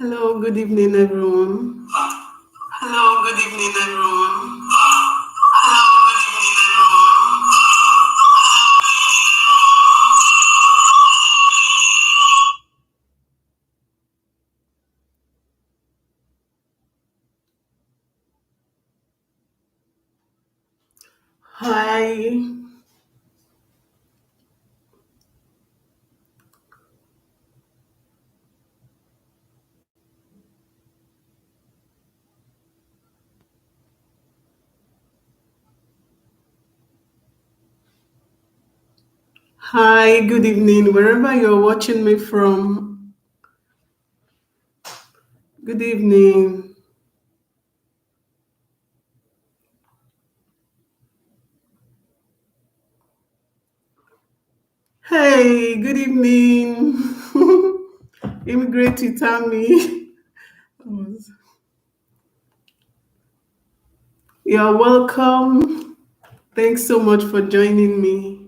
Hello, good evening, everyone. Hello, good evening, everyone. Hello, good evening, everyone. Hi. Hi, good evening, wherever you're watching me from. Good evening. Hey, good evening. Immigrate to Tammy. You're welcome. Thanks so much for joining me.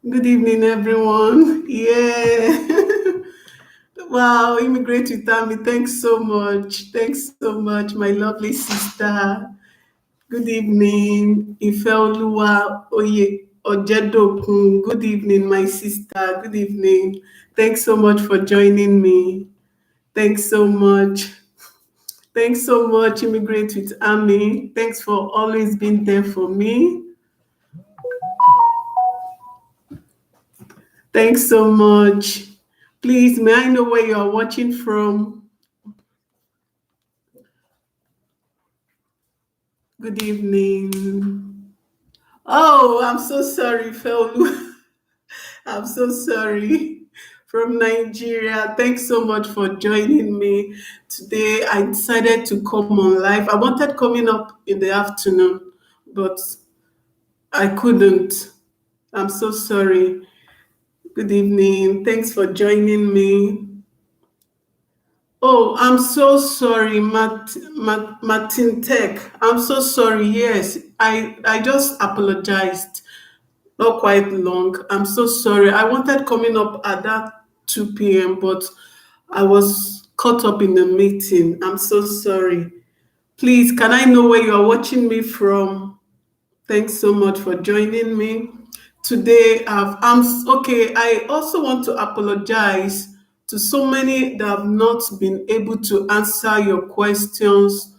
Good evening, everyone. Yeah. Wow, immigrate with Tammy. Thanks so much. Thanks so much, my lovely sister. Good evening, Ifeoluwa Oye Ojedokun. Good evening, my sister. Good evening. Thanks so much for joining me. Thanks so much. Thanks so much, Immigrate with Amy. Thanks for always being there for me. Thanks so much. Please, may I know where you are watching from? Good evening. Oh, I'm so sorry, Felu. I'm so sorry. From Nigeria. Thanks so much for joining me today. I decided to come on live. I wanted coming up in the afternoon, but I couldn't. I'm so sorry. Good evening. Thanks for joining me. Oh, I'm so sorry, Martin Tech. I'm so sorry. Yes, I just apologized. Not quite long. I'm so sorry. I wanted coming up at that 2 p.m., but I was caught up in a meeting. I'm so sorry. Please, can I know where you are watching me from? Thanks so much for joining me. Today, okay. I also want to apologize to so many that have not been able to answer your questions.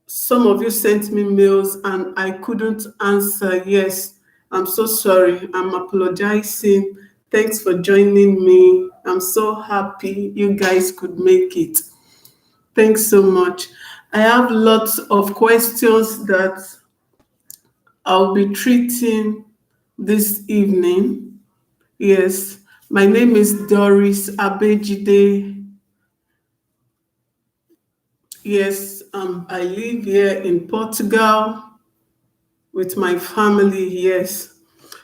Some of you sent me mails and I couldn't answer. Yes, I'm so sorry. I'm apologizing. Thanks for joining me. I'm so happy you guys could make it. Thanks so much. I have lots of questions that I'll be treating this evening. Yes, my name is Doris Abejide. Yes, I live here in Portugal with my family. Yes.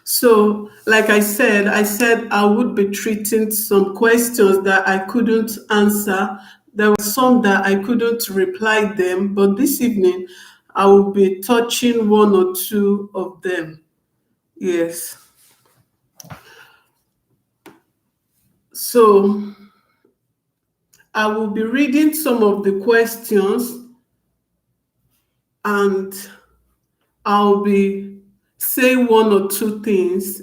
So, like I said I would be treating some questions that I couldn't answer. There were some that I couldn't reply them, but this evening I will be touching one or two of them. Yes. So, I will be reading some of the questions and I'll be saying one or two things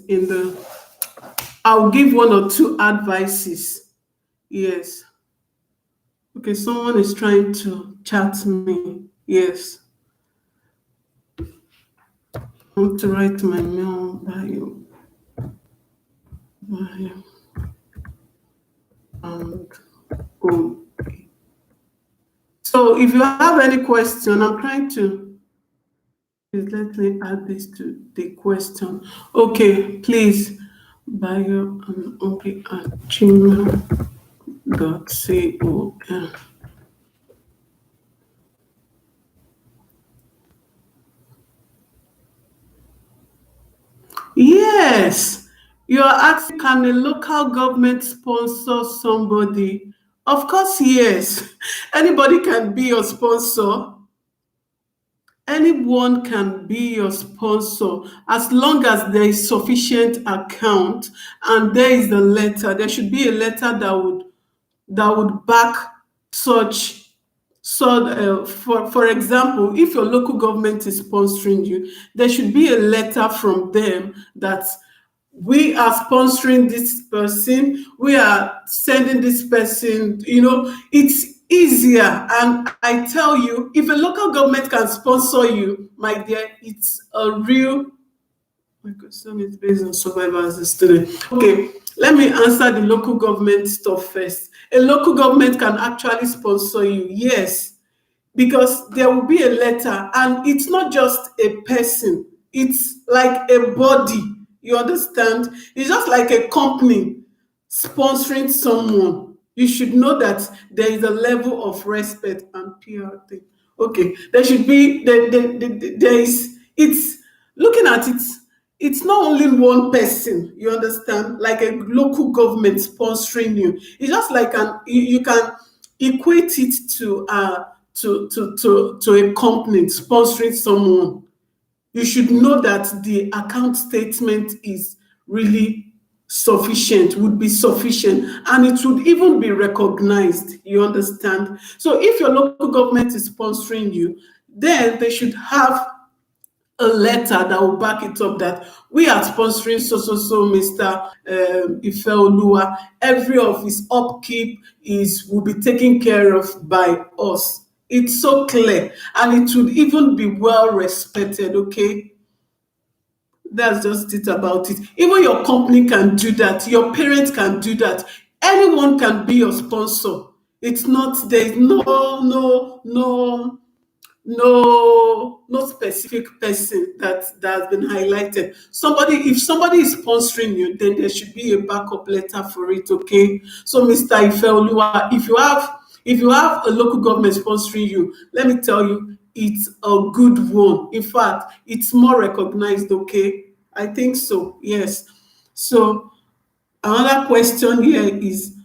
I'll give one or two advices. Yes. Okay, someone is trying to chat me. Yes. I want to write my mail bio, and go. So if you have any question, I'm trying to please let me add this to the question. Okay, please bio and okay at gmail.com. Yes, you are asking, can a local government sponsor somebody? Of course, yes. Anybody can be your sponsor. Anyone can be your sponsor as long as there is sufficient account and there is the letter. There should be a letter that would back such. For example, if your local government is sponsoring you, there should be a letter from them that we are sponsoring this person, we are sending this person. It's easier. And I tell you, if a local government can sponsor you, my dear, it's a real. My question is based on survival as a student. Okay, let me answer the local government stuff first. A local government can actually sponsor you, yes, because there will be a letter, and it's not just a person, it's like a body. You understand? It's just like a company sponsoring someone. You should know that there is a level of respect and PR thing. Okay, there should be there is. It's looking at it. It's not only one person. You understand? Like a local government sponsoring you. It's just like you can equate it to a company sponsoring someone. You should know that the account statement is really sufficient, would be sufficient, and it would even be recognized. You understand? So if your local government is sponsoring you, then they should have a letter that will back it up that we are sponsoring so Mr. Ifeoluwa. Every of his upkeep will be taken care of by us. It's so clear, and it would even be well respected. Okay, that's just it about it. Even your company can do that. Your parents can do that. Anyone can be your sponsor. It's not There's no specific person that has been highlighted. If somebody is sponsoring you, then there should be a backup letter for it. Okay, so Mr. Ifeoluwa, if you have a local government sponsoring you, let me tell you, it's a good one. In fact, it's more recognized. Okay, I think so, yes. So another question here is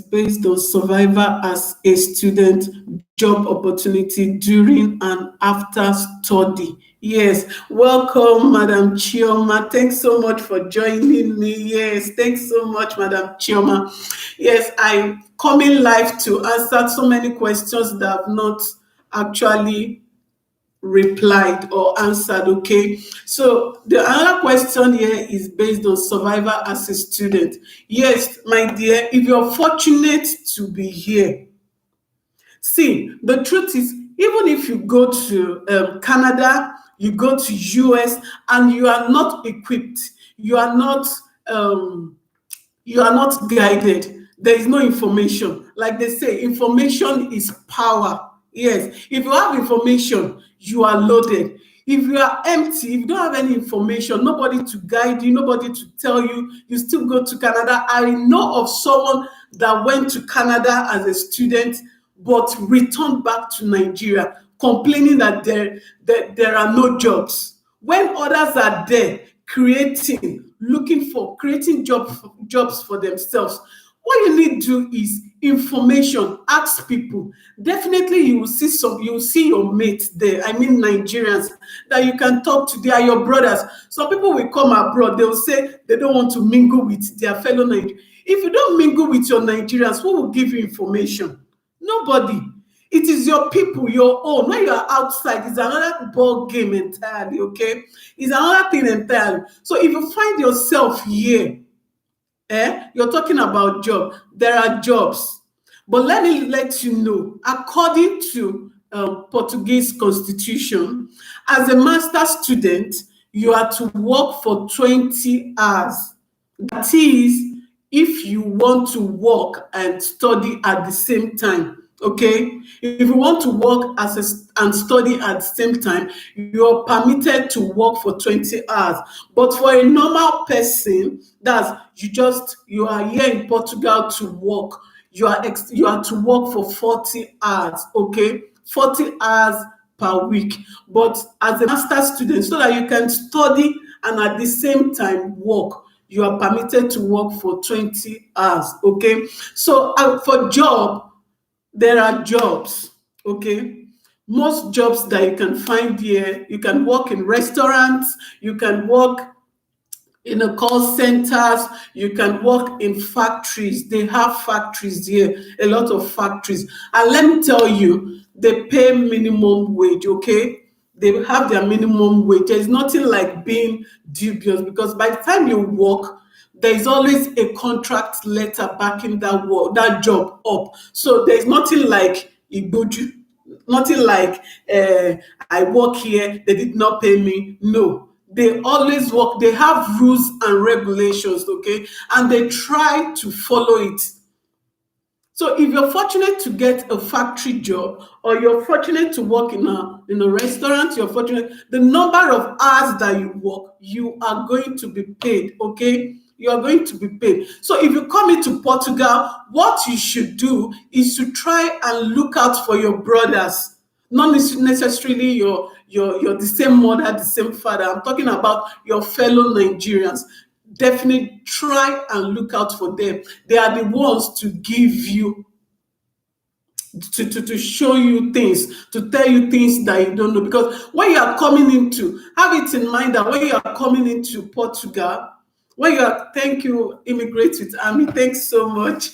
based on survival as a student, job opportunity during and after study. Yes, welcome, Madam Chioma. Thanks so much for joining me. Yes, thanks so much, Madam Chioma. Yes, I'm coming live to answer so many questions that have not actually replied or answered. Okay, so the another question here is based on survival as a student. Yes, my dear, if you're fortunate to be here, see, the truth is, even if you go to Canada, you go to US, and you are not equipped, you are not um, you are not guided, there is no information. Like they say, information is power. Yes, if you have information, you are loaded. If you are empty, if you don't have any information, nobody to guide you, nobody to tell you, you still go to Canada. I know of someone that went to Canada as a student but returned back to Nigeria complaining that there are no jobs, when others are there creating jobs for themselves. What you need to do is information. Ask people. Definitely you will see your mates there, I mean Nigerians, that you can talk to. They are your brothers. Some people will come abroad, they will say they don't want to mingle with their fellow Nigerians. If you don't mingle with your Nigerians, who will give you information? Nobody. It is your people, your own. When you are outside, it's another ball game entirely. Okay, it's another thing entirely. So if you find yourself here, you're talking about job. There are jobs, but let me let you know. According to Portuguese constitution, as a master student, you are to work for 20 hours. That is, if you want to work and study at the same time. Okay, if you want to work and study at the same time, you're permitted to work for 20 hours. But for a normal person, you are here in Portugal to work. You are to work for 40 hours. Okay, 40 hours per week. But as a master student, so that you can study and at the same time work, you are permitted to work for 20 hours. Okay, so for job, there are jobs. Okay, most jobs that you can find here, you can work in restaurants, you can work in a call centers, you can work in factories. They have factories here, a lot of factories. And let me tell you, they pay minimum wage. Okay, they have their minimum wage. There's nothing like being dubious, because by the time you work, there is always a contract letter backing that job up. So there's nothing like igboju, nothing like I work here, they did not pay me. No, they always work. They have rules and regulations. Okay, and they try to follow it. So if you're fortunate to get a factory job, or you're fortunate to work in a restaurant, you're fortunate, the number of hours that you work, you are going to be paid. Okay, you are going to be paid. So if you come into Portugal, what you should do is to try and look out for your brothers, not necessarily your the same mother, the same father. I'm talking about your fellow Nigerians. Definitely try and look out for them. They are the ones to give you, to show you things, to tell you things that you don't know. Because when you are coming into, have it in mind that when you are coming into Portugal, when you are, thank you, Immigrate with Army, thanks so much.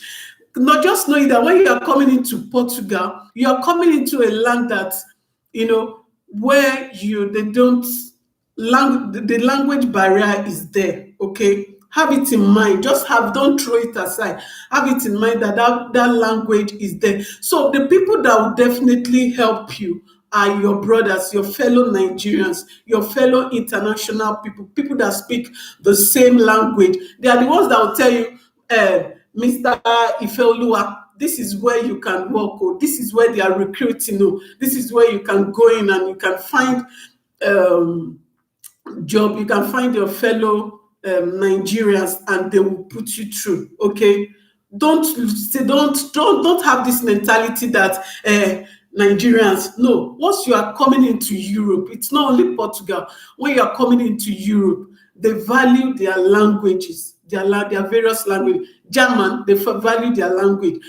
Not just knowing that when you are coming into Portugal, you are coming into a land that, where they don't, the language barrier is there. Okay, have it in mind. Don't throw it aside. Have it in mind that that language is there. So the people that will definitely help you are your brothers, your fellow Nigerians, your fellow international people that speak the same language. They are the ones that will tell you, Mr. Ifeoluwa, this is where you can work. Oh, this is where they are recruiting. Oh, this is where you can go in and you can find um, job. You can find your fellow Nigerians, and they will put you through. Okay, don't have this mentality that Nigerians. No, once you are coming into Europe, it's not only Portugal. When you are coming into Europe, they value their languages, their various language. German, they value their language.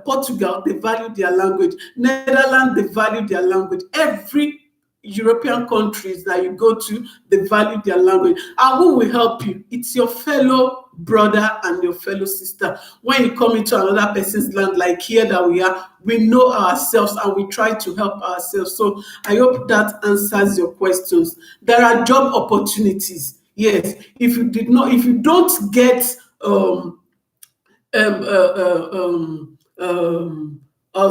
Portugal, they value their language. Netherlands, they value their language. Every European countries that you go to, they value their language. And who will help you? It's your fellow brother and your fellow sister. When you come into another person's land, like here that we are, we know ourselves and we try to help ourselves. So I hope that answers your questions. There are job opportunities. Yes, if you don't get um, uh, uh, um,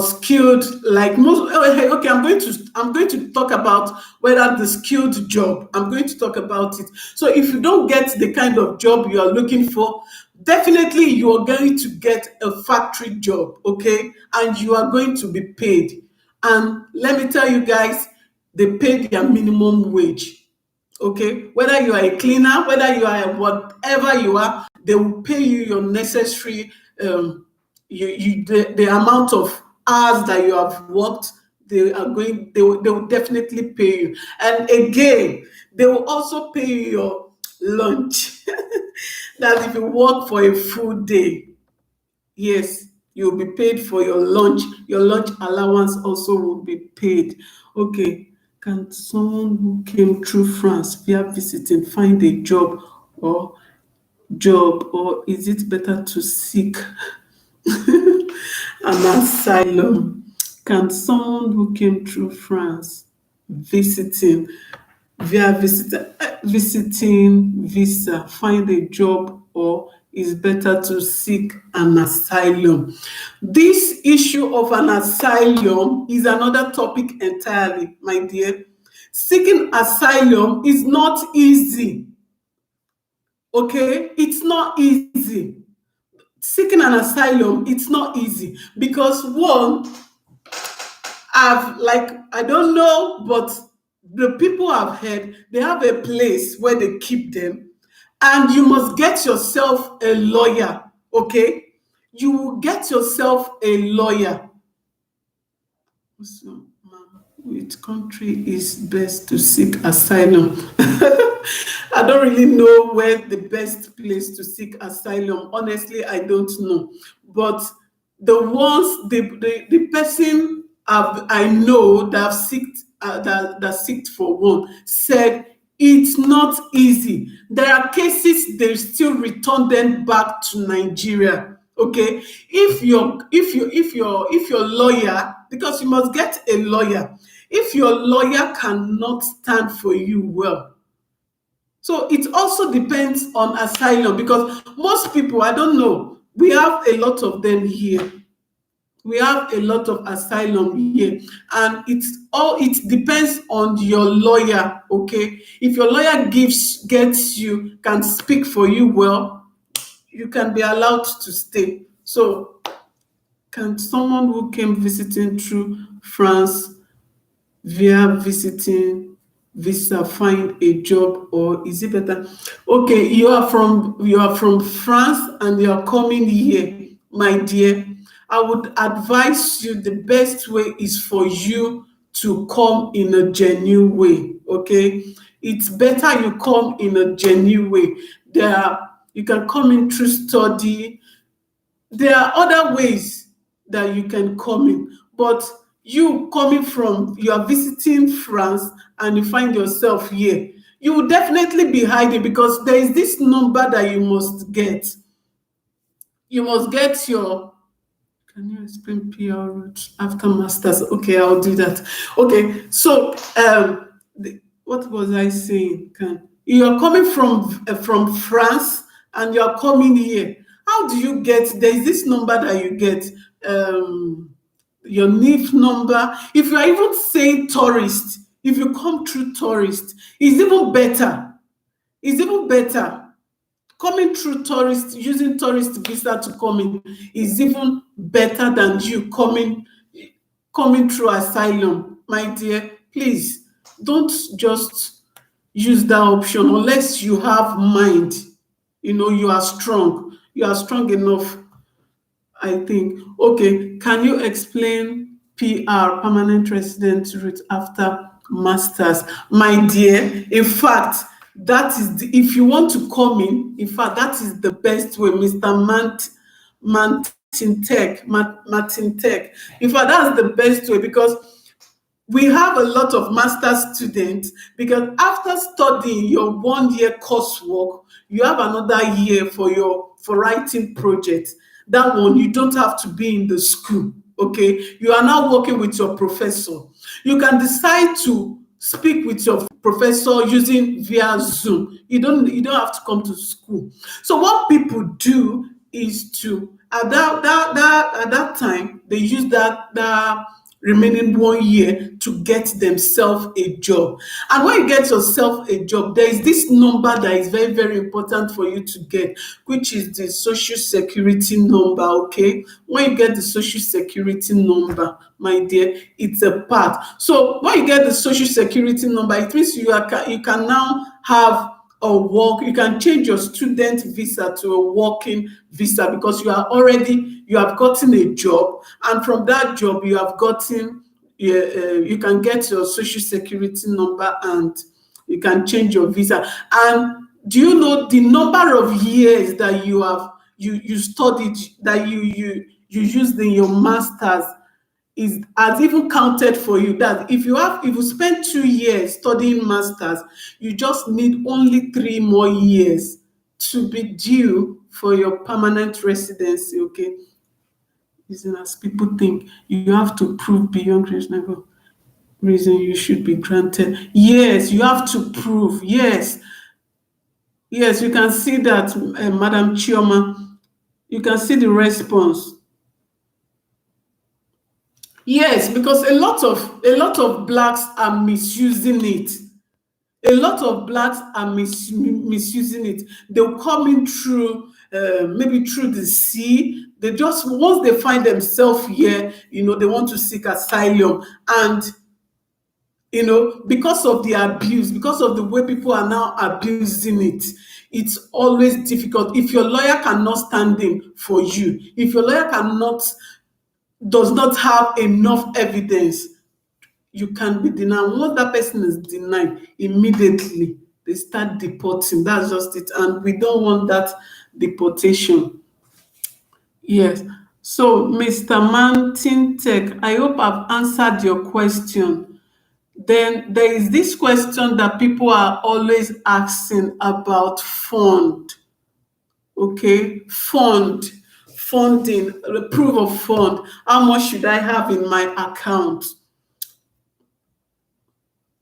skilled, like most. Okay, I'm going to talk about whether the skilled job. I'm going to talk about it. So if you don't get the kind of job you are looking for, definitely you are going to get a factory job. Okay, and you are going to be paid. And let me tell you guys, they pay their minimum wage. Okay, whether you are a cleaner, whether you are whatever you are, they will pay you your necessary, the amount of hours that you have worked. They will definitely pay you. And again, they will also pay you your lunch. That if you work for a full day, yes, you'll be paid for your lunch. Your lunch allowance also will be paid. Okay. Can someone who came through France via visiting find a or is it better to seek an asylum? Can someone who came through France visiting visiting visa find a job, or is better to seek an asylum? This issue of an asylum is another topic entirely, my dear. Seeking asylum is not easy. Okay, it's not easy. Seeking an asylum, it's not easy because one, I don't know, but the people I've heard, they have a place where they keep them, and you must get yourself a lawyer. Okay, you will get yourself a lawyer. Which country is best to seek asylum? I don't really know where the best place to seek asylum. Honestly, I don't know. But the person I know that have seeked that seeked for one said it's not easy. There are cases they still return them back to Nigeria. Okay, if your lawyer, because you must get a lawyer, if your lawyer cannot stand for you well. So it also depends on asylum, because most people, I don't know, we have a lot of them here. We have a lot of asylum here, and it depends on your lawyer. Okay, if your lawyer gets you, can speak for you well, you can be allowed to stay. So can someone who came visiting through France via visiting visa find a job, or is it better? Okay, you are from France and you are coming here, my dear. I would advise you, the best way is for you to come in a genuine way. Okay, it's better you come in a genuine way. You can come in through study. There are other ways that you can come in, but you are visiting France and you find yourself here, you will definitely be hiding, because there is this number that you must get. You must get your Can you explain PR route after masters? Okay, I'll do that. Okay, so what was I saying? You are coming from France and you are coming here. How do you get? There is this number that you get. Your NIF number. If you are even saying tourist, if you come through tourist, it's even better. It's even better. Coming through tourist, using tourist visa to come in is even better than you coming through asylum. My dear, please don't just use that option unless you have mind. You are strong. You are strong enough, I think. Okay, can you explain PR, permanent resident route after masters? My dear, in fact, if you want to come in fact, that is the best way, Mr. Martin Tech. In fact, that's the best way, because we have a lot of master students, because after studying your 1 year coursework, you have another year for writing projects. That one, you don't have to be in the school. Okay, you are now working with your professor. You can decide to speak with your professor using via Zoom. You don't have to come to school. So what people do is to, at that time, they use that remaining 1 year to get themselves a job. And when you get yourself a job, there is this number that is very, very important for you to get, which is the social security number. Okay, when you get the social security number, my dear, it's a part. So when you get the social security number, it means you can now have a work. You can change your student visa to a working visa, because you have gotten a job, and from that job you can get your social security number, and you can change your visa. And do you know the number of years that you studied, that you used in your masters, is has even counted for you? That if you spend 2 years studying masters, you just need only 3 more years to be due for your permanent residency. Okay, isn't as people think you have to prove beyond reasonable reason you should be granted. Yes, you have to prove. Yes, yes, you can see that, Madam Chioma. You can see the response. Yes, because a lot of blacks are misusing it. A lot of blacks are misusing it. They'll come in through, maybe through the sea. They just, once they find themselves here, they want to seek asylum. And because of the abuse, because of the way people are now abusing it, it's always difficult. If your lawyer cannot stand in for you, if your lawyer does not have enough evidence, you can be denied. Once that person is denied, immediately they start deporting. That's just it. And we don't want that deportation. Yes. So, Mr. Mountain Tech, I hope I've answered your question. Then there is this question that people are always asking about fund. Okay, funding, the proof of fund. How much should I have in my account?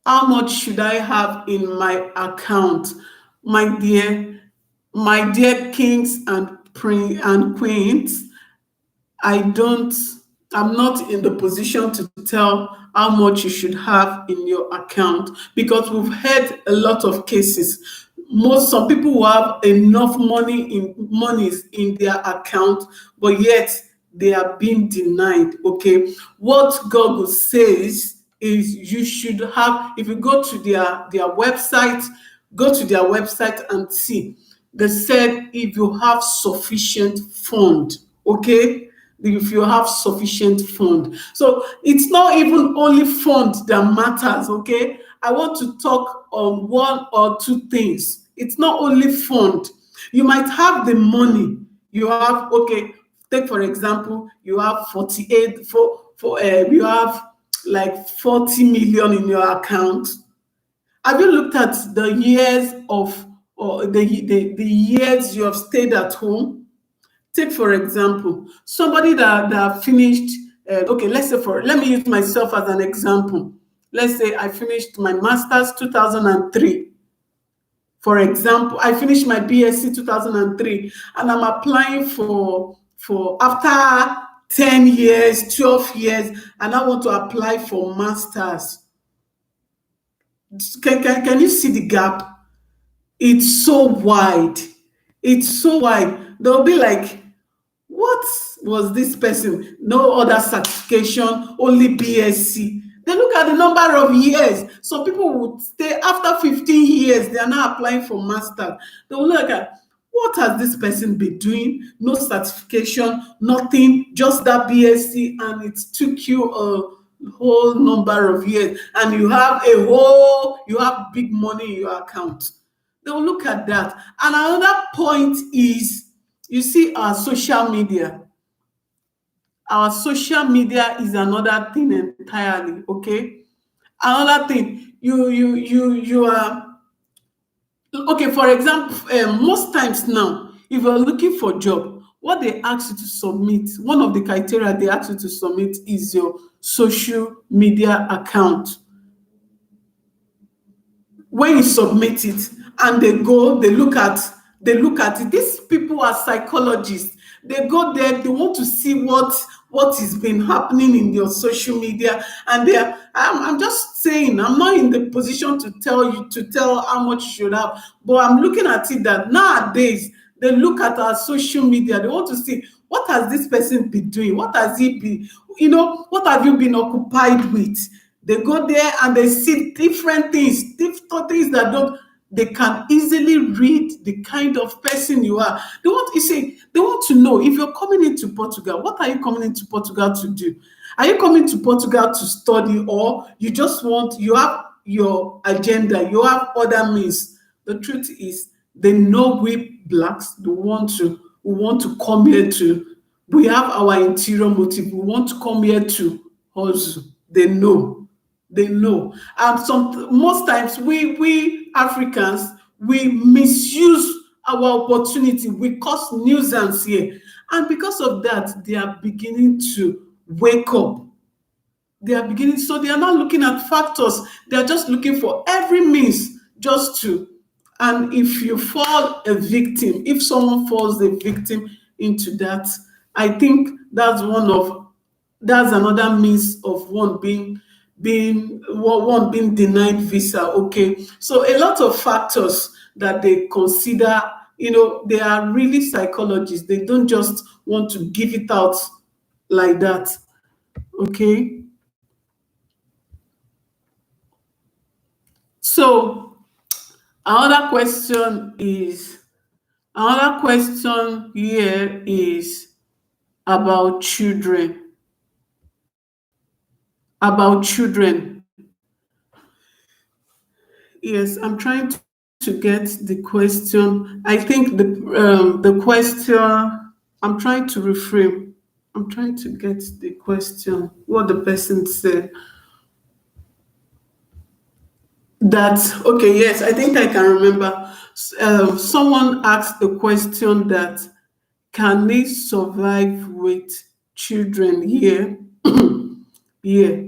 How much should I have in my account? My dear, my dear kings and queens, I don't, I'm not in the position to tell how much you should have in your account, because we've had a lot of cases. Some people who have enough monies in their account, but yet they are being denied. Okay. What Google says is you should have, if you go to their website, go to their website and see. They said if you have sufficient fund, okay, if you have sufficient fund. So it's not even only fund that matters, okay? I want to talk on one or two things. It's not only fund. You might have the money. You have, okay, take for example, you have 48 you have like 40 million in your account. Have you looked at the years of, or the years you have stayed at home? Take for example, somebody that finished, okay, let me use myself as an example. Let's say I finished my master's 2003. For example, I finished my BSc 2003, and I'm applying for after 10 years, 12 years, and I want to apply for masters. Can you see the gap? It's so wide. It's so wide. They'll be like, what was this person? No other certification, only BSc. They look at the number of years. Some people would stay after 15 years, they are now applying for master. They will look at, what has this person been doing? No certification, nothing, just that BSc, and it took you a whole number of years, and you have big money in your account. They'll look at that. And another point is, you see, our social media is another thing entirely. Okay, another thing, you are, okay, for example, most times now, if you're looking for job, what they ask you to submit, one of the criteria they ask you to submit is your social media account. When you submit it, and they look at it, these people are psychologists. They go there, they want to see what is been happening in your social media, and I'm just saying, I'm not in the position to tell how much you should have, but I'm looking at it that nowadays they look at our social media. They want to see, what has this person been doing, what has he been, what have you been occupied with. They go there and they see different things that don't, they can easily read the kind of person you are. They want to know, if you're coming into Portugal, what are you coming into Portugal to do? Are you coming to Portugal to study, or you have your agenda, you have other means? The truth is, they know we blacks, we want to come here to, we have our interior motive. We want to come here to hustle. They know. They know. And most times we Africans, we misuse our opportunity. We cause nuisance here. And because of that, they are beginning to wake up. So they are not looking at factors. They are just looking for every means just to. And if you fall a victim, if someone falls a victim into that, I think that's another means of one being denied visa. Okay, so a lot of factors that they consider. They are really psychologists. They don't just want to give it out like that. Okay, so another question is another question here is about children. about children. Yes, I'm trying to get the question. I think the question. I'm trying to reframe. I'm trying to get the question. What the person said. That okay? Yes, I think I can remember. Someone asked the question that can they survive with children here? Yeah,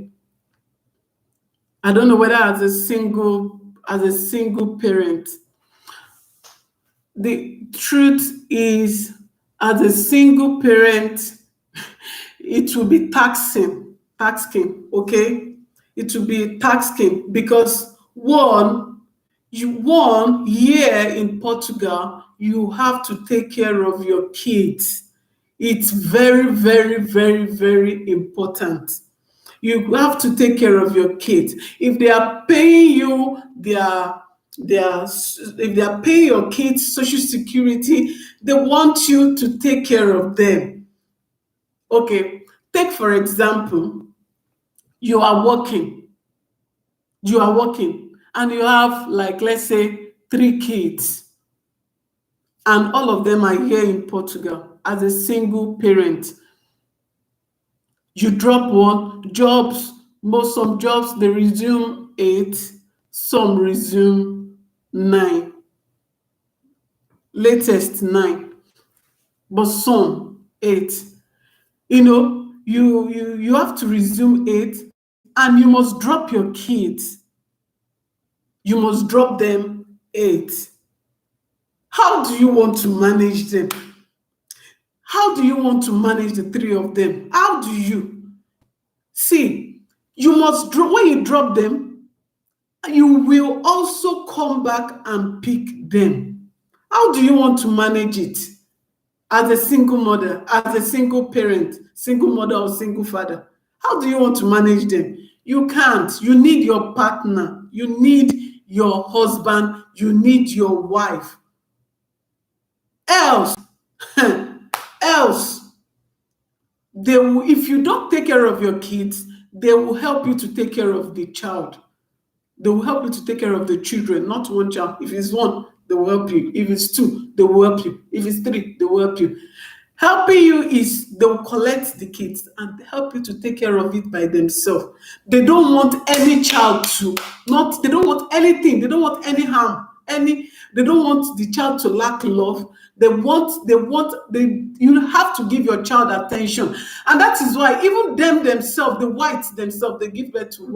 I don't know whether as a single parent. The truth is, as a single parent, it will be taxing, okay? It will be taxing because one year in Portugal, you have to take care of your kids. It's very, very, very, very important. You have to take care of your kids. If they are paying you if they are paying your kids social security, they want you to take care of them. Okay, take for example, you are working, and you have, like, let's say, three kids, and all of them are here in Portugal as a single parent. You drop one jobs, most some jobs they resume 8, some resume 9, latest 9, but some 8. You have to resume 8, and you must drop your kids. You must drop them 8. How do you want to manage them? How do you want to manage the three of them? How do you see? You must drop when you drop them. You will also come back and pick them. How do you want to manage it as a single mother, as a single parent, single mother or single father? How do you want to manage them? You can't. You need your partner. You need your husband. You need your wife. Else, else, they will, if you don't take care of your kids, they will help you to take care of the child. They will help you to take care of the children, not one child. If it's one, they will help you. If it's two, they will help you. If it's three, they will help you. Helping you is they will collect the kids and help you to take care of it by themselves. They don't want any child to not, they don't want anything, they don't want any harm, they don't want the child to lack love. They you have to give your child attention. And that is why even them themselves, the whites themselves, they give birth to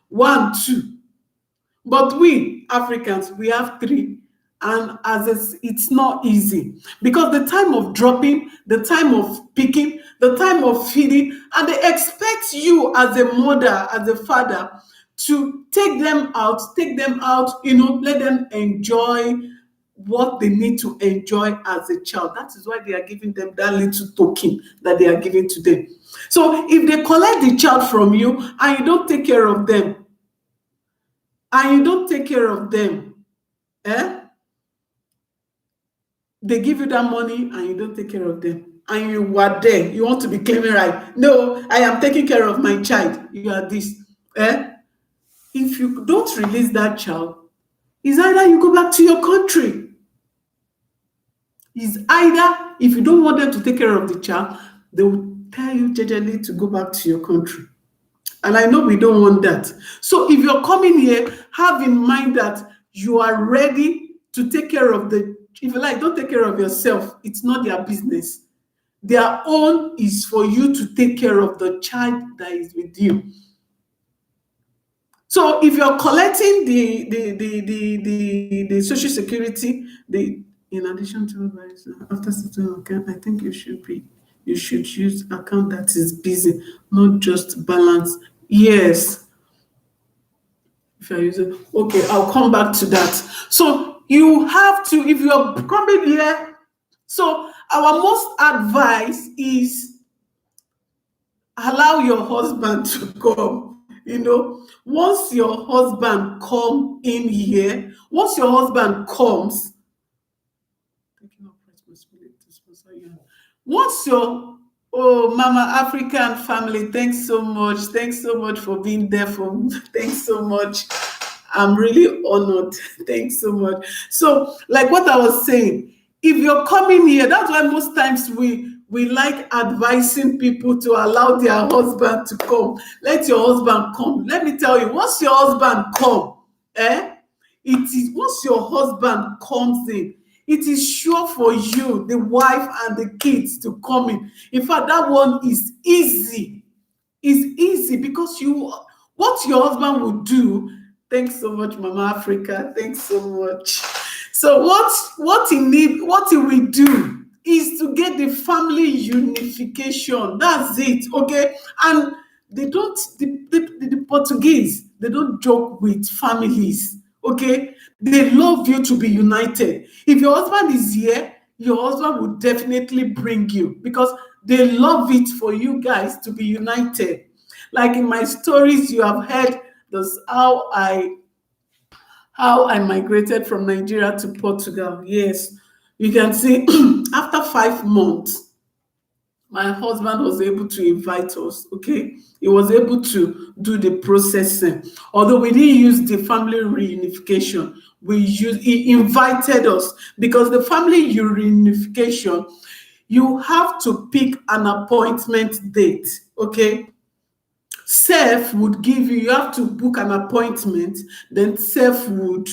one, two. But we Africans, we have three. And it's not easy because the time of dropping, the time of picking, the time of feeding, and they expect you as a mother, as a father, to take them out, let them enjoy what they need to enjoy as a child. That is why they are giving them that little token that they are giving to them. So if they collect the child from you and you don't take care of them, eh? They give you that money and you don't take care of them. And you were there. You want to be claiming right. No, I am taking care of my child. You are this. Eh? If you don't release that child, it's either you go back to your country. It's either if you don't want them to take care of the child, they will tell you generally to go back to your country. And I know we don't want that. So if you're coming here, have in mind that you are ready to take care of if you like, don't take care of yourself. It's not their business. Their own is for you to take care of the child that is with you. So if you're collecting the social security, in addition to after certain account, I think you should use account that is busy, not just balance. Yes, if you're using, okay, I'll come back to that. So you have to, if you're coming here, so our most advice is allow your husband to come. Once your husband come in here, once your husband comes, taking up responsibility to sponsor you. Once Oh, Mama African family, thanks so much. Thanks so much for being there for me. Thanks so much. I'm really honored. Thanks so much. So, like what I was saying, if you're coming here, that's why most times we like advising people to allow their husband to come. Let your husband come. Let me tell you, once your husband come, eh? It is once your husband comes in, it is sure for you, the wife and the kids to come in. In fact, that one is easy. Is easy because you what your husband will do. Thanks so much, Mama Africa. Thanks so much. So what he will do is to get the family unification. That's it. Okay. And they don't the Portuguese, they don't joke with families. Okay, they love you to be united. If your husband is here, your husband will definitely bring you because they love it for you guys to be united. Like in my stories, you have heard this how I migrated from Nigeria to Portugal. Yes, you can see after 5 months, my husband was able to invite us. Okay, he was able to do the processing. Although we didn't use the family reunification, he invited us because the family reunification, you have to pick an appointment date. Okay, Self would give you have to book an appointment, then Self would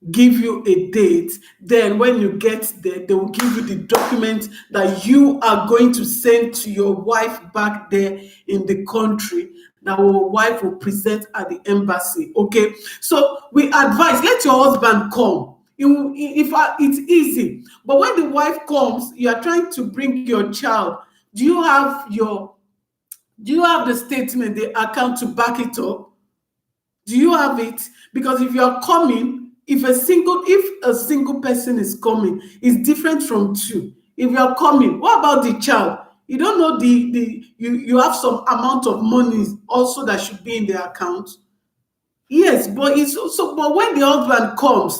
give you a date. Then when you get there, they will give you the document that you are going to send to your wife back there in the country, that your wife will present at the embassy. Okay, so we advise, let your husband come. It's easy, but when the wife comes, you are trying to bring your child. Do you have your do you have the statement, the account to back it up? Do you have it? Because if you are coming, if a single person is coming, it's different from two. If you are coming, what about the child? You don't know you have some amount of money also that should be in the account. Yes, but it's also but when the husband comes,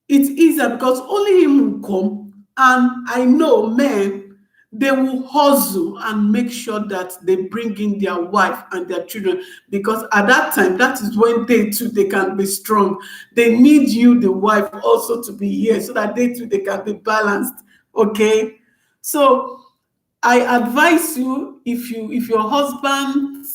it's easier because only him will come. And I know men, they will hustle and make sure that they bring in their wife and their children because at that time, that is when they too they can be strong. They need you, the wife, also to be here so that they too they can be balanced. Okay. So I advise you, if your husband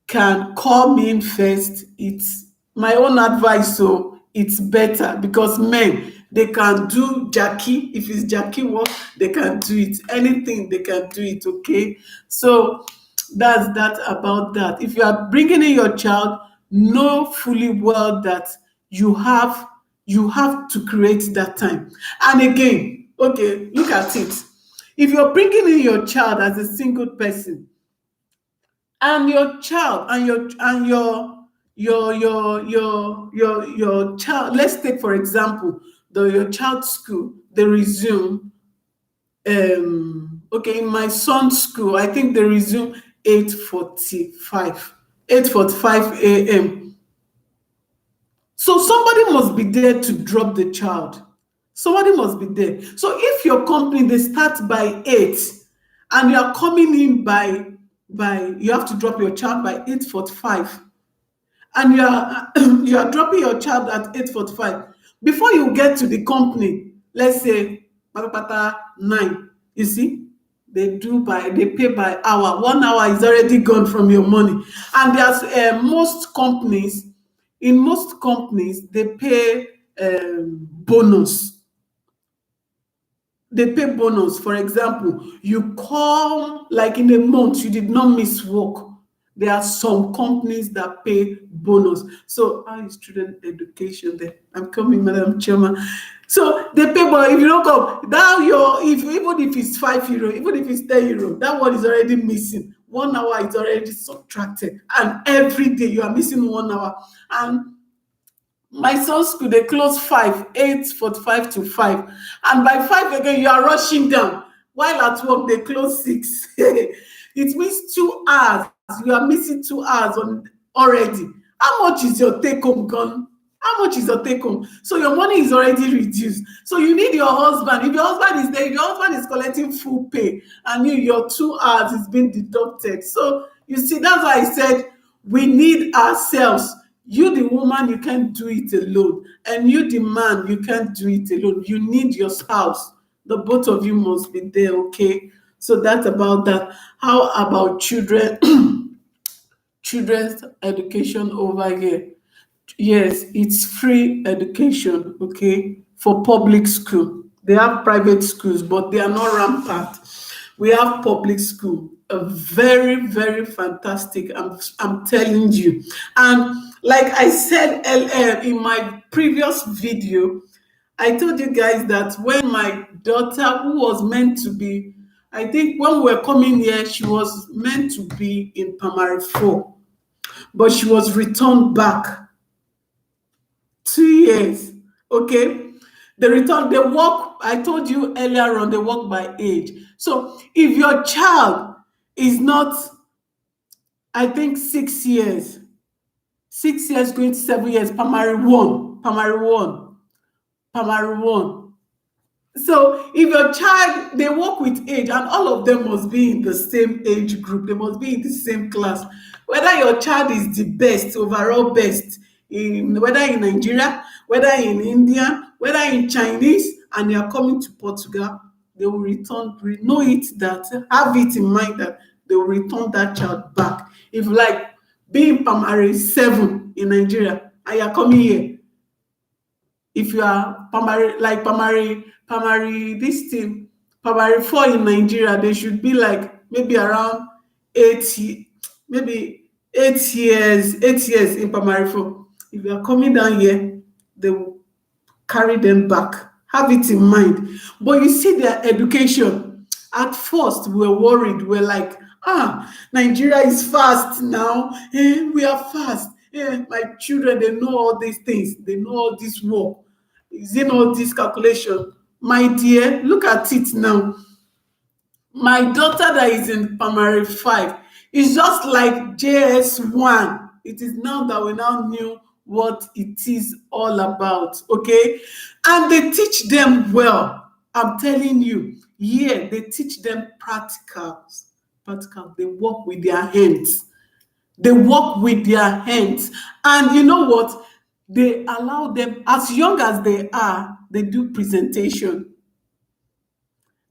can come in first, it's my own advice. So it's better because men, they can do Jackie. If it's Jackie work, they can do it. Anything, they can do it. Okay. So that's that about that. If you are bringing in your child, know fully well that you have to create that time. And again, okay, look at it. If you're bringing in your child as a single person, and your child and your child, let's take for example your child's school, they resume, okay, in my son's school, I think they resume 8:45, 8:45 a.m. So somebody must be there to drop the child. Somebody must be there. So if your company, they start by 8 and you are coming in by you have to drop your child by 8:45, and you are dropping your child at 8:45. Before you get to the company, let's say patapata 9, you see, they pay by hour. 1 hour is already gone from your money. And there's most companies, they pay bonus. They pay bonus. For example, you come like in a month, you did not miss work. There are some companies that pay bonus. So how is student education there? I'm coming, Madam Chairman. So they pay, but if you don't come, now even if it's €5, even if it's €10, that one is already missing. 1 hour is already subtracted, and every day you are missing 1 hour. And my son's school, they close 8:45 to 5. And by 5 again, you are rushing down. While at work, they close 6. It means 2 hours. You are missing 2 hours already. How much is your take home gone? How much is your take home? So your money is already reduced. So you need your husband. If your husband is there, if your husband is collecting full pay and your 2 hours is being deducted. So you see, that's why I said we need ourselves. You, the woman, you can't do it alone. And you, the man, you can't do it alone. You need your spouse. The both of you must be there, okay? So that's about that. How about children? Children's education over here? Yes, it's free education, okay, for public school. They have private schools, but they are not rampant. We have public school, a very, very fantastic. I'm telling you. And like I said in my previous video, I told you guys that when my daughter, who was meant to be, I think when we were coming here, she was meant to be in primary four, but she was returned back 2 years. Okay. The return, they work, I told you earlier on, they work by age. So if your child is not, I think 6 years, 6 years going to 7 years, primary one. So if your child, they work with age, and all of them must be in the same age group, they must be in the same class. Whether your child is the best, overall best, in whether in Nigeria, whether in India, whether in Chinese, and they are coming to Portugal, they will return. Know it that, have it in mind that they will return that child back. If like being primary seven in Nigeria and you are coming here, if you are primary, like primary this thing, primary four in Nigeria, they should be like maybe around 8 years in primary four. If you are coming down here, they will carry them back. Have it in mind. But you see their education. At first, we were worried. We are like, Nigeria is fast now. We are fast. My children, they know all these things. They know all this work. Is in all this calculation. My dear, look at it now. My daughter that is in primary five is just like JS1. It is now that we now knew what it is all about, okay? And they teach them well. I'm telling you, yeah, they teach them practicals. Practical. They work with their hands. They work with their hands. And you know what? They allow them, as young as they are, they do presentation.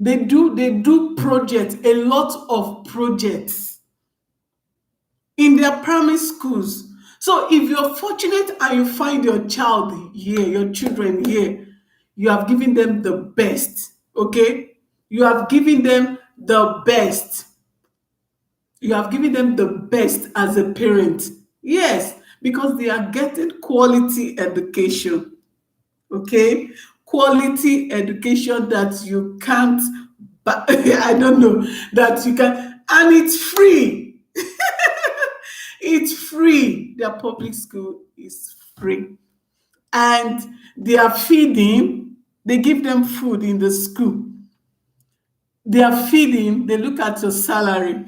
They do projects, a lot of projects in their primary schools. So if you're fortunate and you find your child here, your children here, you have given them the best, okay? You have given them the best. You have given them the best as a parent. Yes, because they are getting quality education. Okay, quality education that you can't I don't know, that you can, and it's free. It's free. Their public school is free. And their feeding, they give them food in the school. Their feeding, they look at your salary.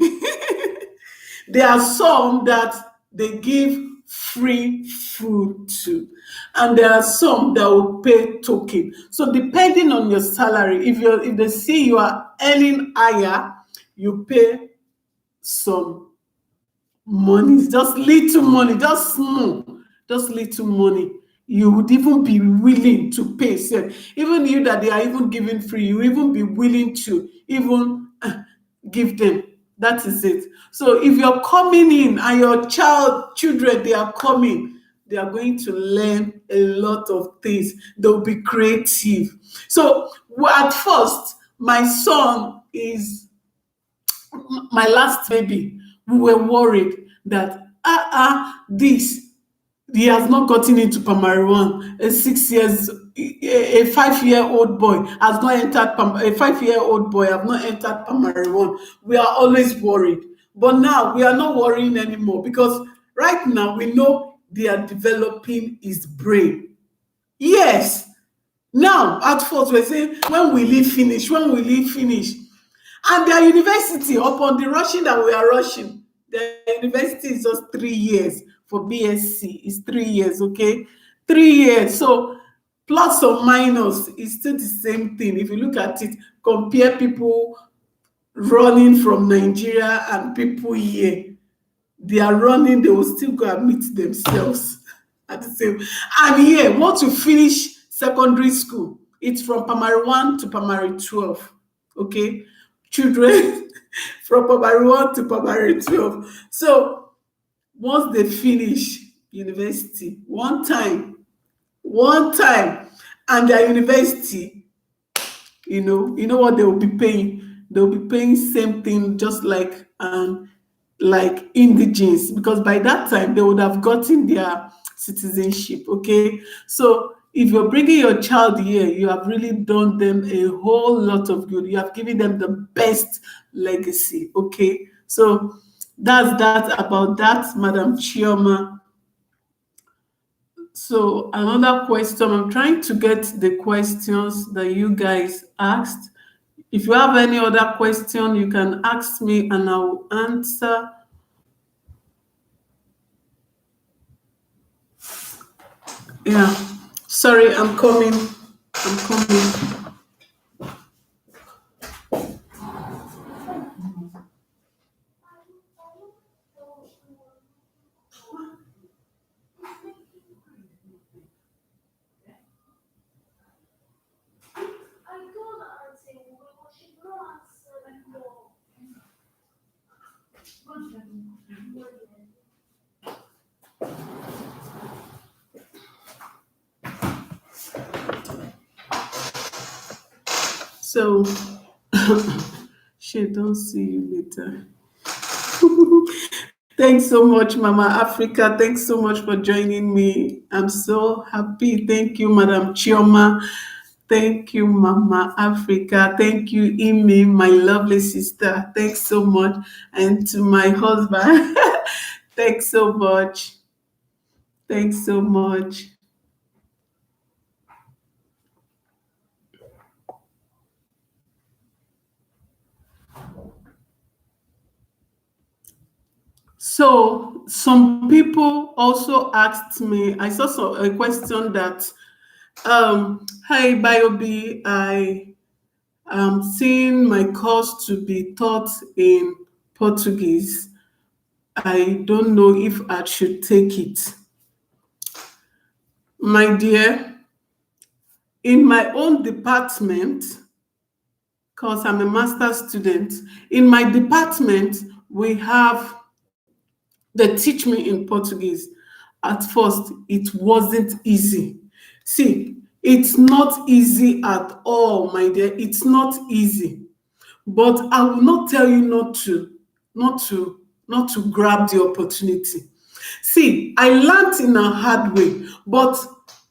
There are some that they give free food to, and there are some that will pay token. So depending on your salary, if they see you are earning higher, you pay some money, just little money, just small, just little money. You would even be willing to pay. So even you that they are even giving free, you even be willing to even give them. That is it. So if you're coming in and your children, they are coming, they are going to learn a lot of things. They'll be creative. So at first, my son is my last baby. We were worried that this, he has not gotten into primary one. A 6 years, a 5-year-old boy has not entered. A 5-year-old boy have not entered primary one. We are always worried, but now we are not worrying anymore because right now we know they are developing his brain. Yes. Now, at first, we're saying, when will he finish? And their university, upon the rushing that we are rushing, their university is just 3 years for BSc. It's 3 years, okay? 3 years. So plus or minus is still the same thing. If you look at it, compare people running from Nigeria and people here, they are running, they will still go and meet themselves at the same. And here, once you finish secondary school, it's from primary 1 to primary 12. Okay? Children from primary 1 to primary 12. So once they finish university, one time, and their university, you know what they will be paying. They will be paying same thing, just like indigents, because by that time they would have gotten their citizenship. Okay, so if you're bringing your child here, you have really done them a whole lot of good. You have given them the best legacy. Okay, so that's that about that, Madam Chioma. So another question, I'm trying to get the questions that you guys asked. If you have any other question, you can ask me and I'll answer. Yeah. Sorry, I'm coming. I'm coming. So, she don't see you later. Thanks so much, Mama Africa. Thanks so much for joining me. I'm so happy. Thank you, Madam Chioma. Thank you, Mama Africa. Thank you, Imi, my lovely sister. Thanks so much. And to my husband, thanks so much. Thanks so much. So, some people also asked me, I saw a question that, hi, Biobi, I am seeing my course to be taught in Portuguese. I don't know if I should take it. My dear, in my own department, because I'm a master's student, in my department, we have they teach me in Portuguese. At first, it wasn't easy. See, it's not easy at all, my dear. It's not easy. But I will not tell you not to grab the opportunity. See, I learned in a hard way, but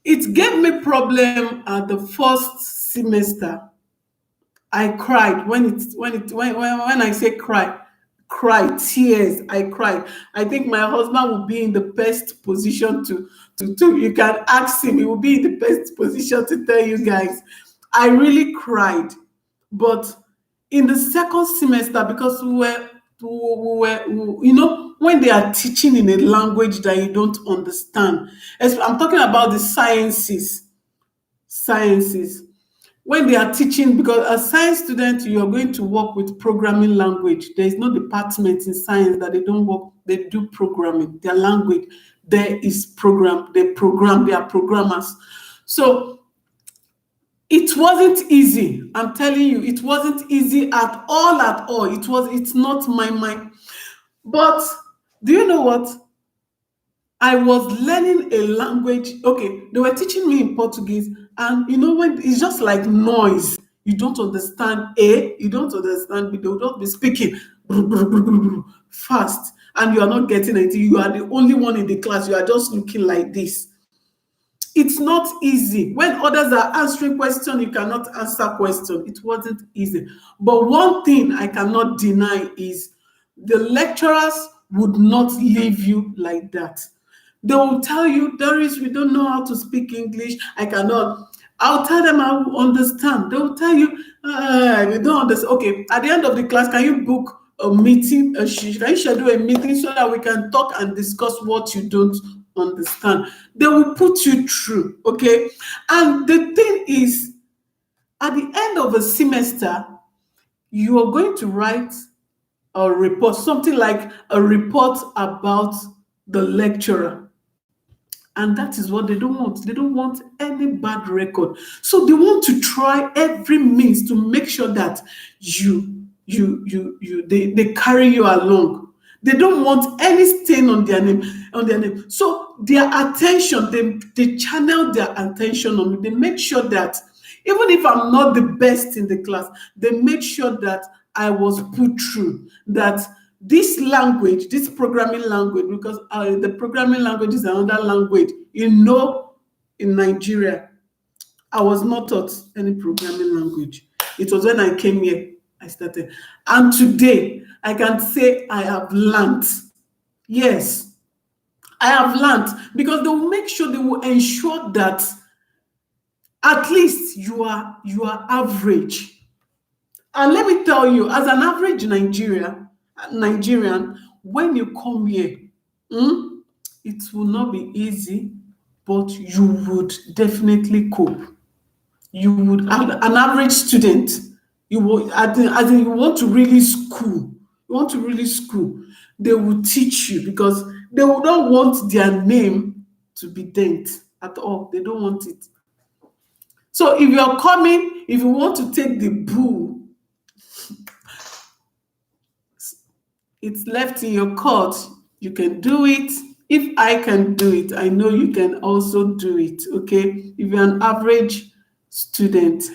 it gave me problem at the first semester. I cried when I say cry, tears. I cried. I think my husband will be in the best position to you can ask him. He will be in the best position to tell you guys. I really cried, but in the second semester, because when they are teaching in a language that you don't understand, I'm talking about the sciences, when they are teaching, because as science student you are going to work with programming language. There is no department in science that they don't work, they do programming. Their language there is program, they are programmers. So it wasn't easy. I'm telling you, it wasn't easy at all. It's not my mind. But do you know what? I was learning a language. Okay, they were teaching me in Portuguese, and when it's just like noise. You don't understand A, you don't understand B. They will just be speaking fast, and you are not getting anything. You are the only one in the class. You are just looking like this. It's not easy. When others are answering question, you cannot answer question. It wasn't easy. But one thing I cannot deny is the lecturers would not leave you like that. They will tell you, Doris, we don't know how to speak English. I cannot. I'll tell them I will understand. They will tell you, we don't understand. Okay, at the end of the class, can you book a meeting? Can you schedule a meeting so that we can talk and discuss what you don't understand. They will put you through, okay? And the thing is, at the end of a semester, you are going to write a report, something like a report about the lecturer. And that is what they don't want. They don't want any bad record. So they want to try every means to make sure that they carry you along. They don't want any stain on their name. So their attention, they channel their attention on me. They make sure that even if I'm not the best in the class, they make sure that I was put through, that this language, this programming language, because the programming language is another language, in Nigeria. I was not taught any programming language. It was when I came here, I started. And today, I can say I have learned. Yes, I have learned, because they will make sure, they will ensure that at least you are average. And let me tell you, as an average Nigerian, when you come here, it will not be easy, but you would definitely cope. You would, an average student, you will, as in you want to really school, they will teach you, because they will not want their name to be dent at all. They don't want it. So if you want to take the bull, it's left in your court. You can do it. If I can do it, I know you can also do it. Okay. If you're an average student,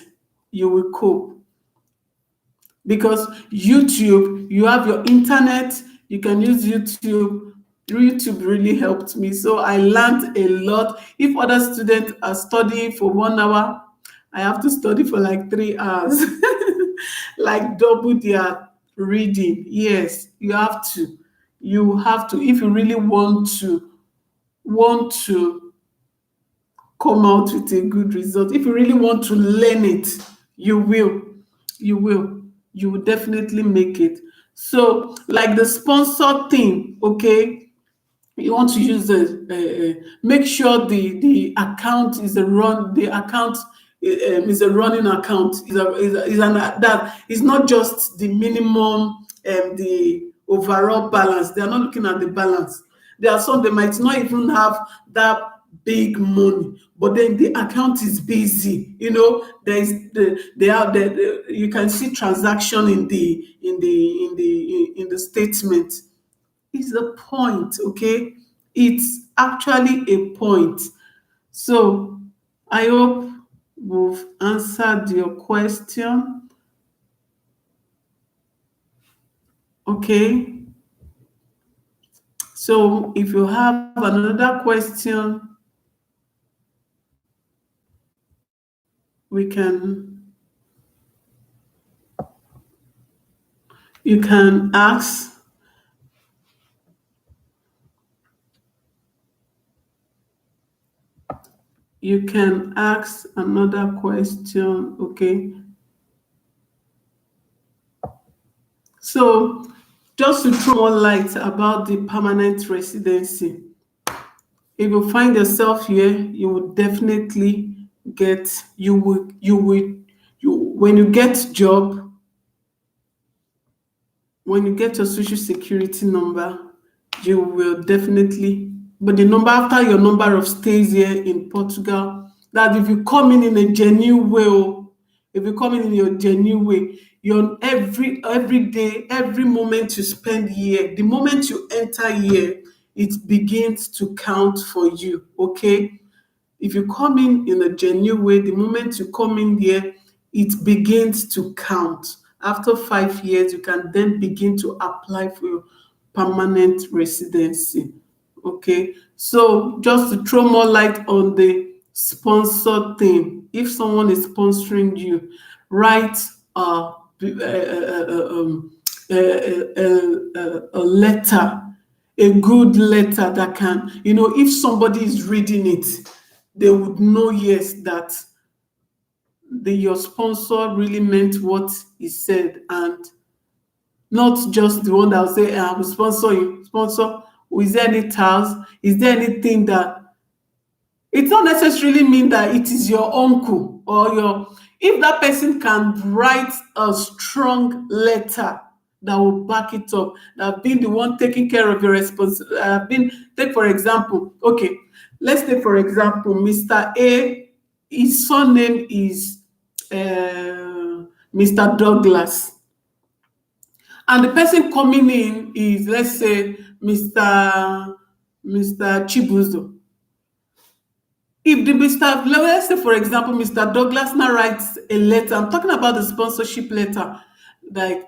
you will cope, because YouTube, you have your internet, you can use YouTube. YouTube really helped me. So I learned a lot. If other students are studying for 1 hour, I have to study for like 3 hours, like double their reading. Yes, you have to. You have to, if you really want to come out with a good result. If you really want to learn it, you will. You will. You will definitely make it. So, like the sponsor thing, okay? You want to use make sure the account is a run. The account is a running account. That is not just the minimum, the overall balance. They are not looking at the balance. There are some, they might not even have that big money, but then the account is busy. There is you can see transaction in the statement. It's a point, okay? It's actually a point. So I hope we've answered your question. Okay. So if you have another question, you can ask. You can ask another question, okay? So just to throw more light about the permanent residency, if you find yourself here, you will definitely when you get job, when you get your social security number, you will definitely, but the number after your number of stays here in Portugal, that if you come in a genuine way, if you come in your genuine way, your every day, every moment you spend here, the moment you enter here, it begins to count for you, okay? If you come in a genuine way, the moment you come in here, it begins to count. After 5 years, you can then begin to apply for your permanent residency. Okay, so just to throw more light on the sponsor thing, if someone is sponsoring you, write a letter, a good letter that can, if somebody is reading it, they would know, yes, that your sponsor really meant what he said, and not just the one that will say, I will sponsor you. Sponsor Is there any task? Is there anything that it not necessarily mean that it is your uncle or your if that person can write a strong letter that will back it up, that been the one taking care of your responsibility, been take for example, okay, let's take for example Mr. A, his surname is Mr. Douglas, and the person coming in is, let's say, Mr. Chibuzo. If the Mr. Let's say, for example, Mr. Douglas now writes a letter, I'm talking about the sponsorship letter, like,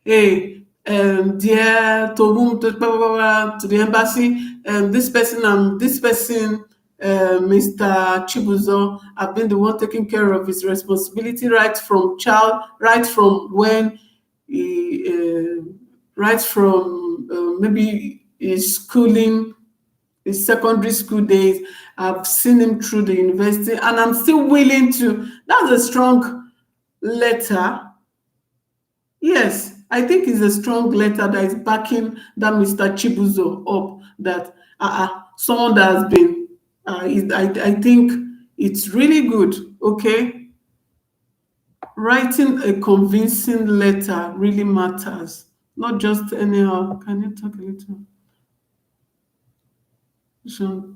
hey, dear, to whom, to, blah, blah, blah, blah, to the embassy, this person, Mr. Chibuzo, have been the one taking care of his responsibility right from when he, right from maybe his schooling, his secondary school days. I've seen him through the university, and I'm still willing to. That's a strong letter. Yes, I think it's a strong letter that is backing that Mr. Chibuzo up. That someone that has been. I think it's really good. Okay, writing a convincing letter really matters. Not just anyhow. Can you talk a little?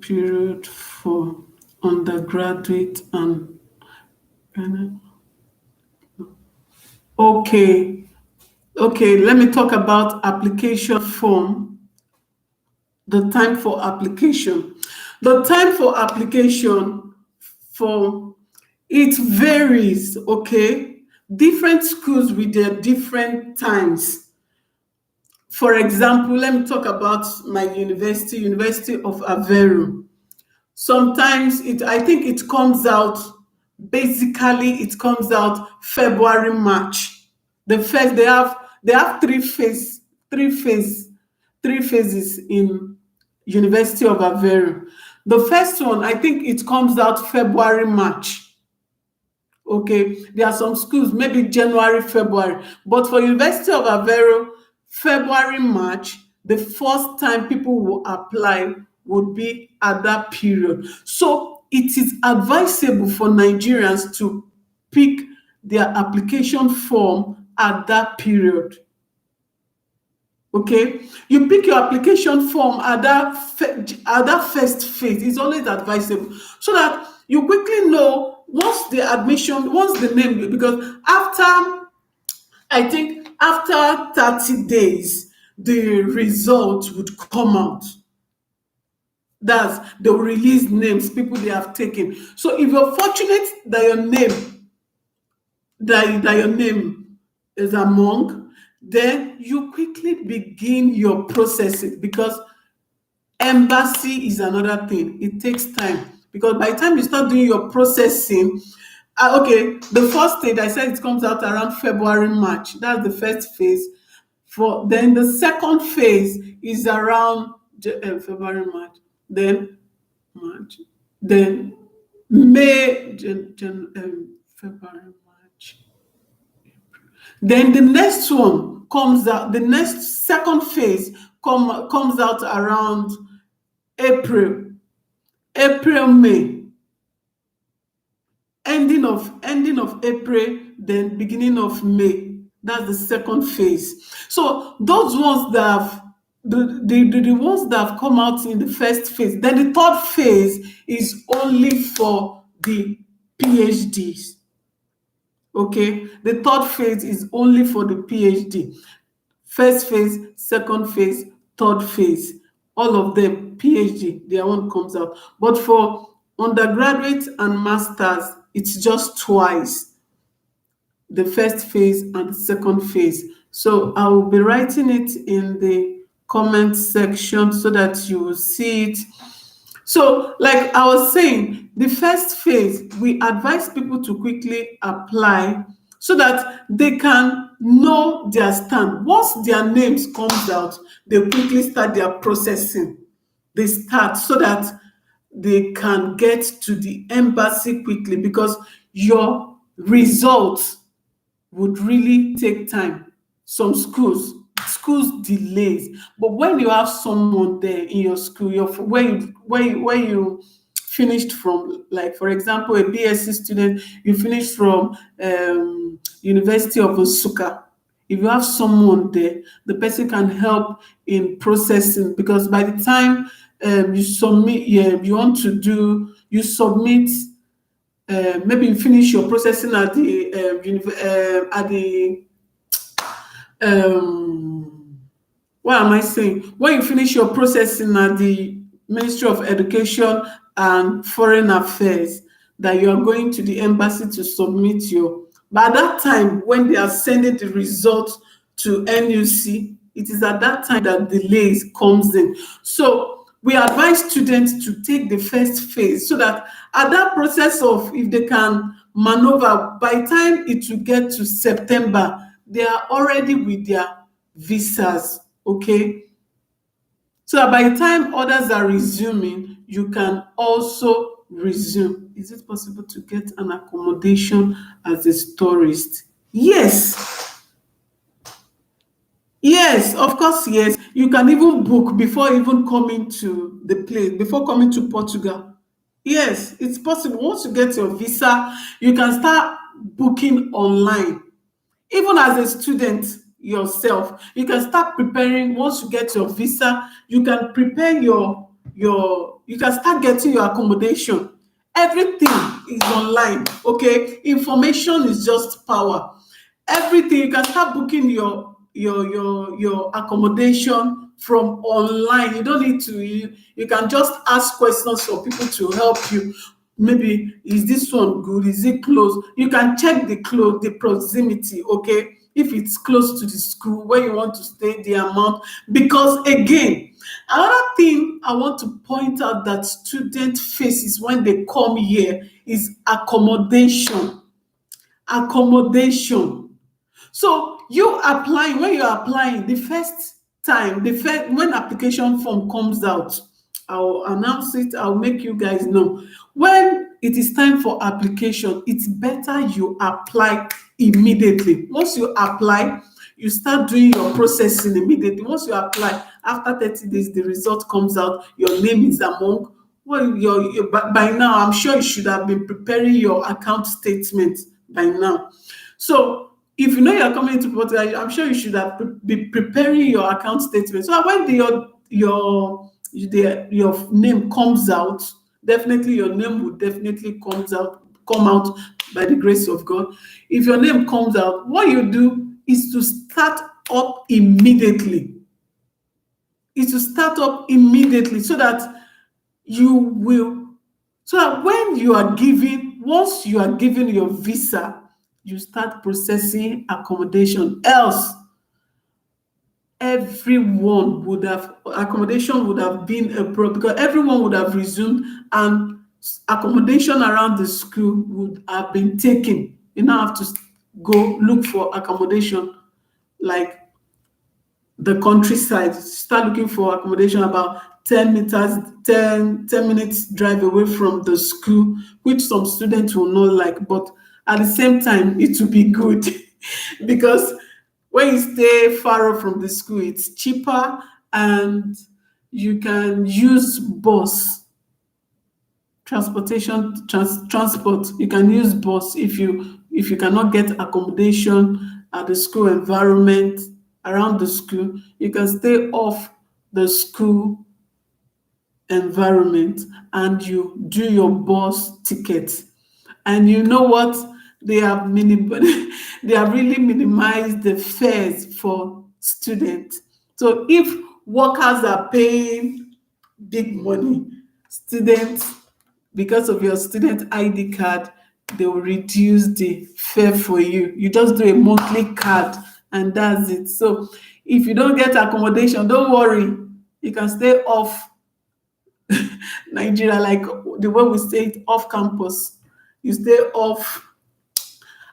Period for undergraduate and okay, let me talk about application form. The time for application, for it varies. Okay, different schools with their different times. For example, let me talk about my University of Aveiro. Sometimes I think it comes out, basically it comes out February, March. They have three phases in University of Aveiro. The first one, I think it comes out February, March. Okay, there are some schools maybe January, February, but for University of Aveiro, February, March, the first time people will apply would be at that period. So it is advisable for Nigerians to pick their application form at that period. Okay, you pick your application form at that first phase. It's always advisable so that you quickly know once the name, because I think after 30 days, the result would come out. That's they'll release names, people they have taken. So if you're fortunate that your name is among, then you quickly begin your processing, because embassy is another thing. It takes time, because by the time you start doing your processing, okay, the first stage I said it comes out around February, March. That's the first phase. For then the second phase is around February, March. Then March. Then May, February, March. Then the next one comes out. The next second phase comes out around April, May, ending of April, then beginning of May. That's the second phase. So those ones that have the ones that have come out in the first phase. Then the third phase is only for the PhDs. Okay, the third phase is only for the PhD. First phase, second phase, third phase, all of them PhD, their one comes out. But for undergraduate and masters, it's just twice, the first phase and the second phase. So I will be writing it in the comment section so that you will see it. So, like I was saying, the first phase, we advise people to quickly apply so that they can know their stand. Once their names comes out, they quickly start their processing. They start so that they can get to the embassy quickly, because your results would really take time. Some schools schools delays. But when you have someone there in your school, where you finished from, like for example, a BSc student, you finished from University of Nsukka. If you have someone there, the person can help in processing, because by the time you submit, yeah, you want to do, you submit, maybe you finish your processing at the at the um, what am I saying? When you finish your processing at the Ministry of Education and Foreign Affairs, that you are going to the embassy to submit your. But at that time, when they are sending the results to NUC, it is at that time that delays comes in. So we advise students to take the first phase, so that at that process of, if they can maneuver, by the time it will get to September, they are already with their visas, okay? So that by the time others are resuming, you can also resume. Is it possible to get an accommodation as a tourist? Yes, yes, of course, yes. You can even book before even coming to the place, before coming to Portugal. Yes, it's possible. Once you get your visa, you can start booking online. Even as a student yourself, you can start preparing. Once you get your visa, you can prepare you can start getting your accommodation. Everything is online, okay? Information is just power. Everything, you can start booking your accommodation from online. You don't need to, you can just ask questions for people to help you. Maybe, is this one good, is it close? You can check the proximity, okay? If it's close to the school where you want to stay, the amount. Because again, another thing I want to point out that student faces when they come here is accommodation. So you applying, when you're applying the first time, when application form comes out, I'll announce it, I'll make you guys know. When it is time for application, it's better you apply immediately. Once you apply, you start doing your processing immediately. Once you apply, after 30 days, the result comes out, your name is among, well, by now, I'm sure you should have been preparing your account statement by now. So if you know you're coming to Portugal, I'm sure you should have be preparing your account statement. So that when your name comes out, definitely your name will definitely come out by the grace of God. If your name comes out, what you do is to start up immediately. So that you will, so that when you are giving, once you are given your visa, you start processing accommodation. Else, everyone would have, accommodation would have been a problem, because everyone would have resumed, and accommodation around the school would have been taken. You now have to go look for accommodation, like the countryside. Start looking for accommodation about 10 meters, 10 minutes drive away from the school, which some students will not like, but at the same time it will be good because when you stay far off from the school, it's cheaper, and you can use bus transport. You can use bus if you cannot get accommodation at the school environment. Around the school, you can stay off the school environment, and you do your bus ticket. And you know what, they have they have really minimized the fares for students. So if workers are paying big money, students, because of your student ID card, they will reduce the fare for you. You just do a monthly card, and that's it. So if you don't get accommodation, don't worry. You can stay off Nigeria, like the way we say it, off campus. You stay off.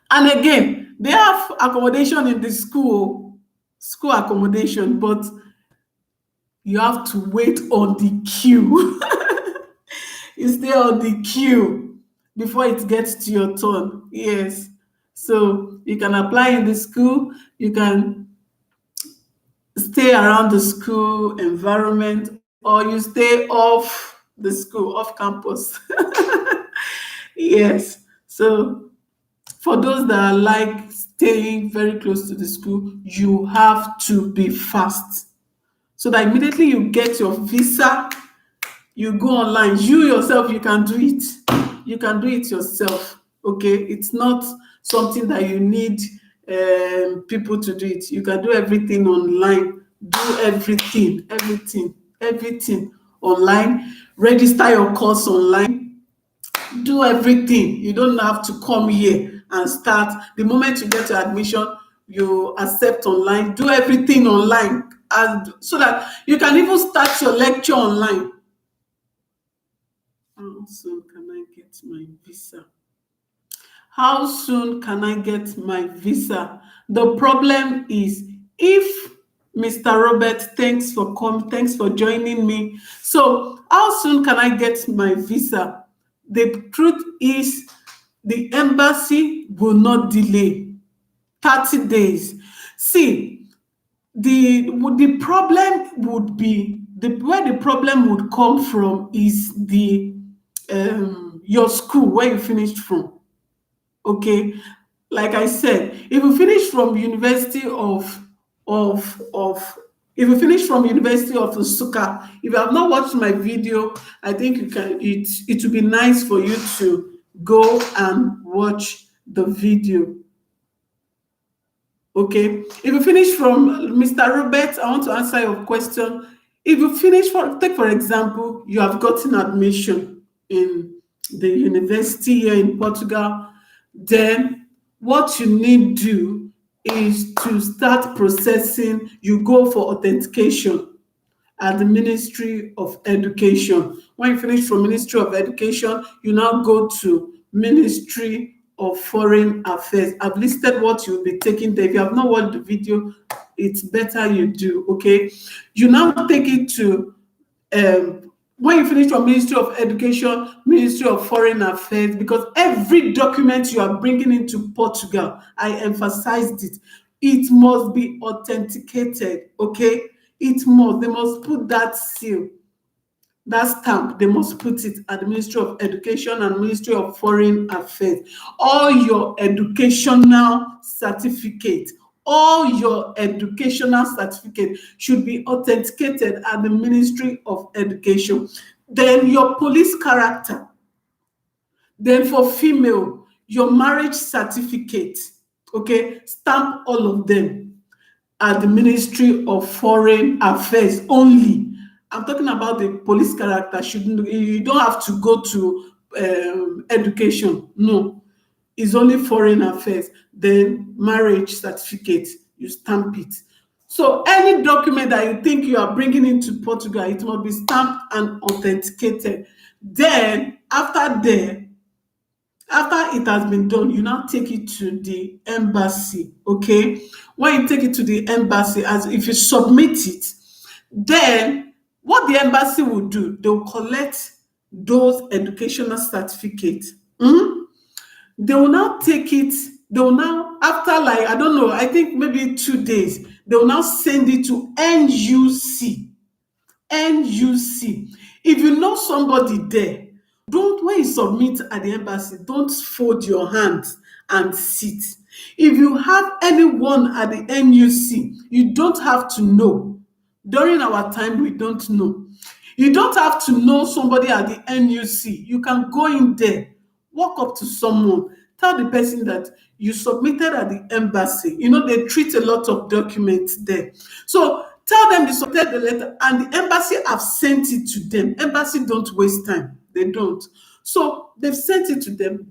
And again, they have accommodation in the school accommodation, but you have to wait on the queue. You stay on the queue before it gets to your turn. Yes. So you can apply in the school, you can stay around the school environment, or you stay off the school, off campus. Yes. So for those that like staying very close to the school, you have to be fast. So that immediately you get your visa, you go online. You yourself, you can do it. You can do it yourself. Okay, it's not something that you need people to do it. You can do everything online. Do everything online. Register your course online. Do everything. You don't have to come here and start. The moment you get your admission, you accept online. Do everything online, and so that you can even start your lecture online. How soon can I get my visa? How soon can I get my visa? The problem is, if Mr. Robert, thanks for joining me. So, how soon can I get my visa? The truth is, the embassy will not delay 30 days. See, the problem would be, where the problem would come from is the your school, where you finished from. Okay, like I said, if you finish from University of if you finish from University of Nsukka, if you have not watched my video, I think you can. It would be nice for you to go and watch the video. Okay. If you finish from Mr. Robert, I want to answer your question. If you finish, take for example, you have gotten admission in the university here in Portugal, then what you need to do is to start processing. You go for authentication at the Ministry of Education. When you finish from Ministry of Education, you now go to Ministry of Foreign Affairs. I've listed what you'll be taking there. If you have not watched the video, it's better you do, okay? You now take it to, when you finish from Ministry of Education, Ministry of Foreign Affairs, because every document you are bringing into Portugal, I emphasized it, it must be authenticated, okay? They must put that seal, that stamp, they must put it at the Ministry of Education and Ministry of Foreign Affairs. All your educational certificate, all your educational certificate should be authenticated at the Ministry of Education. Then your police character. Then for female, your marriage certificate. Okay, stamp all of them at the Ministry of Foreign Affairs only. I'm talking about the police character. You don't have to go to education. No, it's only foreign affairs. Then marriage certificate, you stamp it. So any document that you think you are bringing into Portugal, it must be stamped and authenticated. Then after it has been done, you now take it to the embassy. Okay, when you take it to the embassy, as if you submit it, then what the embassy will do, they'll collect those educational certificates. They will now take it, they will now, after, like, I don't know, I think maybe 2 days, they will now send it to NUC. If you know somebody there, don't, when you submit at the embassy, don't fold your hands and sit. If you have anyone at the NUC, you don't have to know. During our time, we don't know. You don't have to know somebody at the NUC. You can go in there, walk up to someone, tell the person that you submitted at the embassy. You know, they treat a lot of documents there. So tell them you submitted the letter and the embassy have sent it to them. Embassy don't waste time. They don't. So they've sent it to them.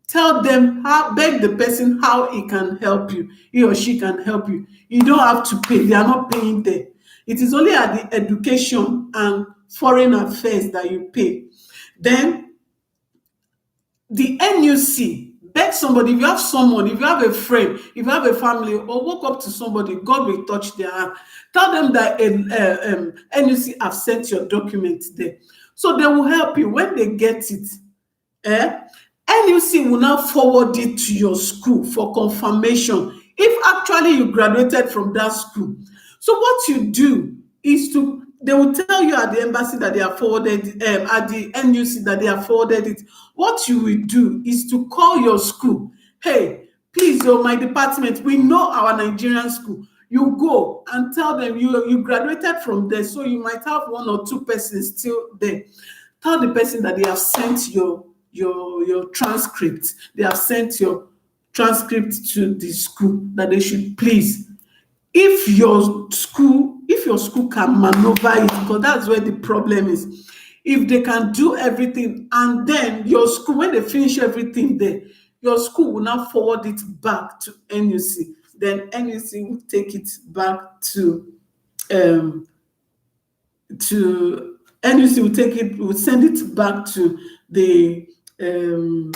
Tell them, beg the person how he can help you, he or she can help you. You don't have to pay. They are not paying there. It is only at the education and foreign affairs that you pay. Then the NUC, beg somebody. If you have someone, if you have a friend, if you have a family, or walk up to somebody, God will touch their hand. Tell them that NUC have sent your documents there. So they will help you when they get it. NUC will now forward it to your school for confirmation If actually you graduated from that school, so what you do is to they will tell you at the embassy that they have forwarded at the NUC that they have forwarded it. What you will do is to call your school. Hey, please, oh, my department, we know our Nigerian school. You go and tell them you graduated from there, so you might have one or two persons still there. Tell the person that they have sent your transcript. They have sent your transcript to the school, that they should please, if your school can maneuver it, because that's where the problem is. If they can do everything, and then your school, when they finish everything there, your school will now forward it back to NUC. Then NUC will take it back um to NUC will send it back to um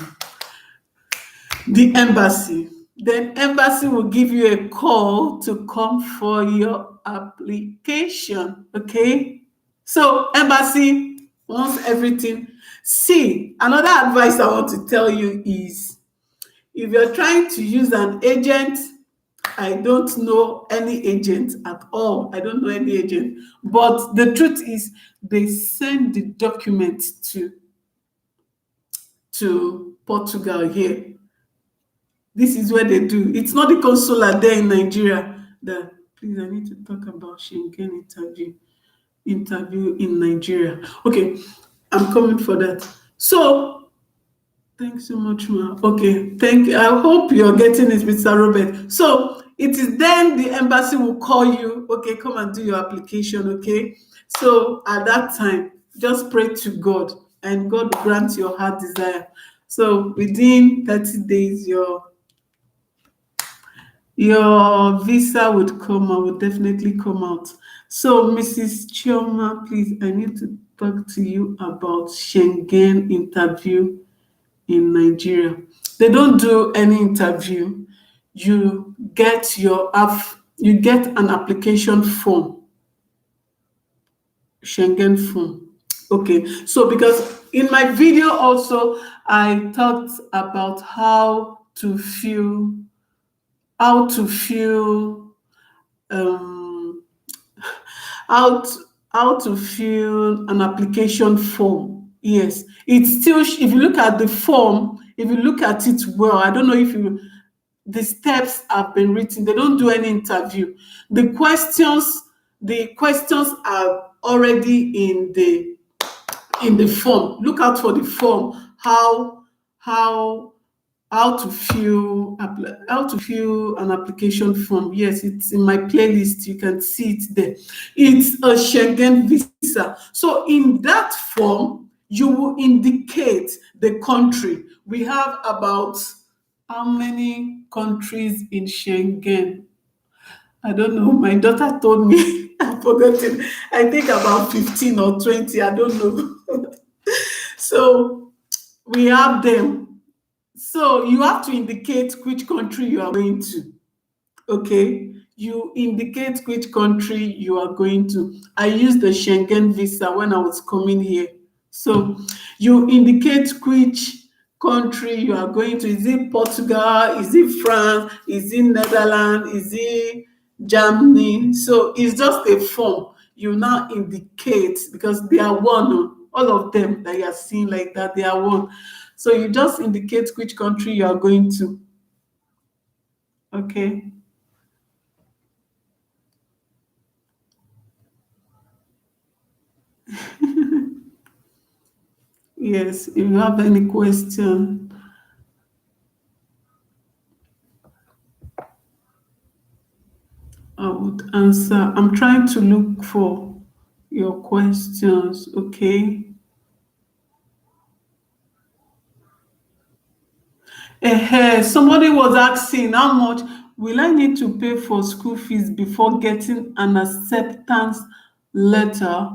the embassy. Then embassy will give you a call to come for your application. Okay. So embassy wants everything. See, another advice I want to tell you is, if you're trying to use an agent, I don't know any agent at all. I don't know any agent. But the truth is, they send the document to Portugal here. This is where they do. It's not the consular there in Nigeria. That please, I need to talk about Schengen interview in Nigeria. Okay, I'm coming for that. So thanks so much, ma. Okay, thank you. I hope you're getting it, Mr. Robert. So it is then the embassy will call you. Okay, come and do your application. Okay. So at that time, just pray to God, and God will grant your heart desire. So within 30 days, your visa would come out, would definitely come out. So, Mrs. Chioma, please, I need to talk to you about Schengen interview in Nigeria. They don't do any interview. You get an application form, Schengen form. Okay, so because in my video also I talked about how to fill um how to, how to fill an application form. Yes, it's still, if you look at the form, if you look at it well, I don't know if you the steps have been written. They don't do any interview. The questions are already in the form. Look out for the form. How how to fill an application form. Yes, it's in my playlist. You can see it there. It's a Schengen visa. So in that form, you will indicate the country. We have about how many countries in Schengen? I don't know. My daughter told me. I've forgotten. I think about 15 or 20. I don't know. So we have them. So you have to indicate which country you are going to. Okay. You indicate which country you are going to. I used the Schengen visa when I was coming here. So you indicate which country you are going to. Is it Portugal? Is it France? Is it Netherlands? Is it Germany? So it's just a form. You now indicate, because they are one. All of them that you are seeing like that, they are one. So you just indicate which country you are going to. Okay. Yes, if you have any question, I would answer. I'm trying to look for your questions, okay? Somebody was asking, how much will I need to pay for school fees before getting an acceptance letter?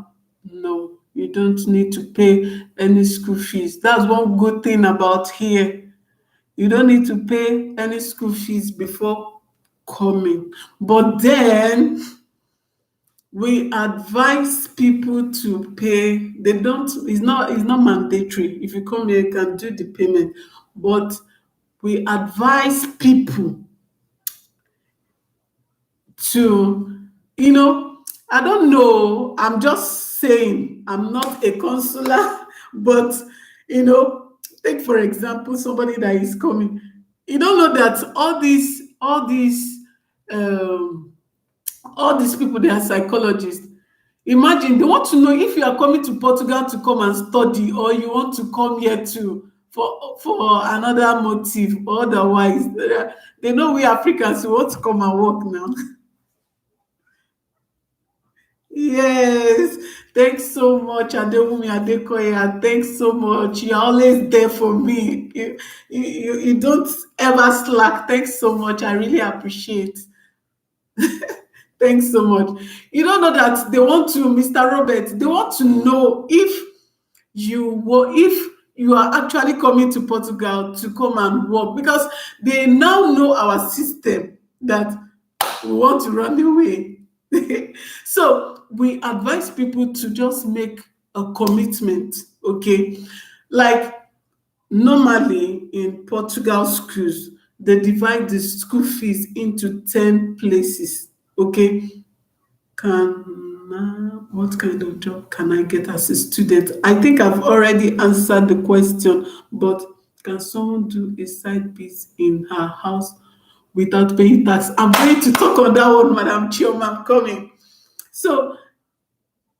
No, you don't need to pay any school fees. That's one good thing about here. You don't need to pay any school fees before coming. But then we advise people to pay. They don't, it's not mandatory. If you come here, you can do the payment. But we advise people to, you know, I don't know. I'm just saying I'm not a consular, but you know, take for example somebody that is coming. You don't know that um, all these people they are psychologists. Imagine they want to know if you are coming to Portugal to come and study, or you want to come here to for another motive, or otherwise. They know we Africans who want to come and work now. Yes, thanks so much, Adewumi Adekoya. Thanks so much. You're always there for me. You don't ever slack. Thanks so much. I really appreciate. Thanks so much. You don't know that they want to, Mr. Robert, they want to know if you are actually coming to Portugal to come and work, because they now know our system that we want to run away. So we advise people to just make a commitment, okay? Like normally in Portugal schools, they divide the school fees into 10 places, okay? What kind of job can I get as a student? I think I've already answered the question, but can someone do a side biz in her house without paying tax? I'm going to talk on that one, Madam Chioma. I'm coming. So,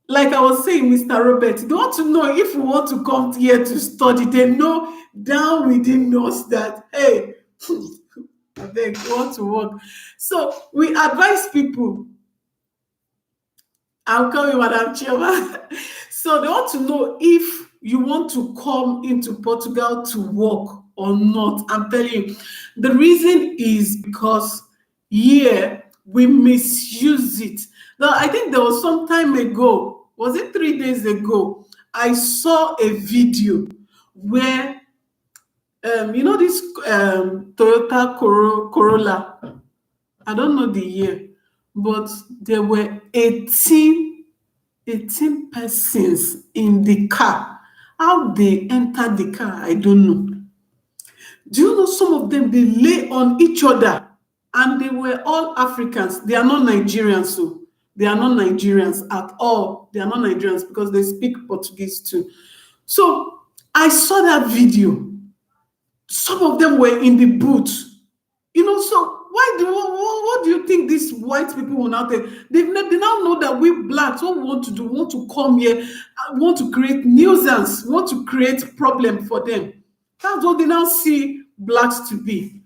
like I was saying, Mr. Robert, they want to know if we want to come here to study. They know down within us that, hey, I beg, we want to work. So, we advise people. I'm coming, Madam Chairman. So they want to know if you want to come into Portugal to work or not. I'm telling you, the reason is because here we misuse it. Now, I think there was some time ago, was it 3 days ago? I saw a video where, you know, this Toyota Corolla. I don't know the year, but there were 18 persons in the car. How they entered the car, I don't know. Do you know some of them, they lay on each other, and they were all Africans. They are not Nigerians, so they are not Nigerians at all. They are not Nigerians because they speak Portuguese too. So I saw that video. Some of them were in the boot. So what do you think these white people will now take? They now know that we blacks, what we want to do, we want to come here, want to create nuisance, want to create problem for them. That's what they now see blacks to be.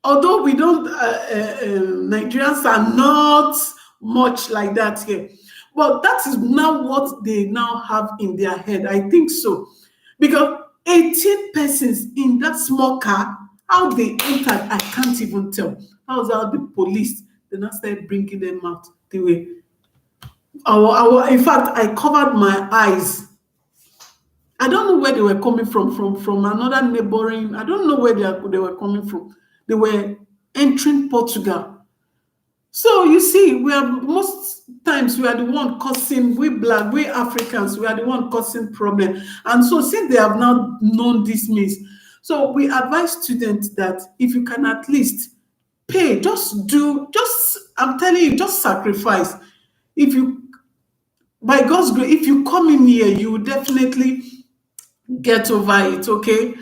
Although we don't, Nigerians are not much like that here. But that is now what they now have in their head. I think so. Because 18 persons in that small car, how they entered, I can't even tell. That was how the police, they now started bringing them out. They were, in fact, I covered my eyes. I don't know where they were coming from another neighboring. I don't know where they were coming from. They were entering Portugal. So you see, we are most times we are the one causing, we black, we Africans, we are the one causing problem. And so since they have now known this means, so we advise students that if you can at least pay, I'm telling you, just sacrifice. If you, by God's grace, if you come in here, you will definitely get over it, okay?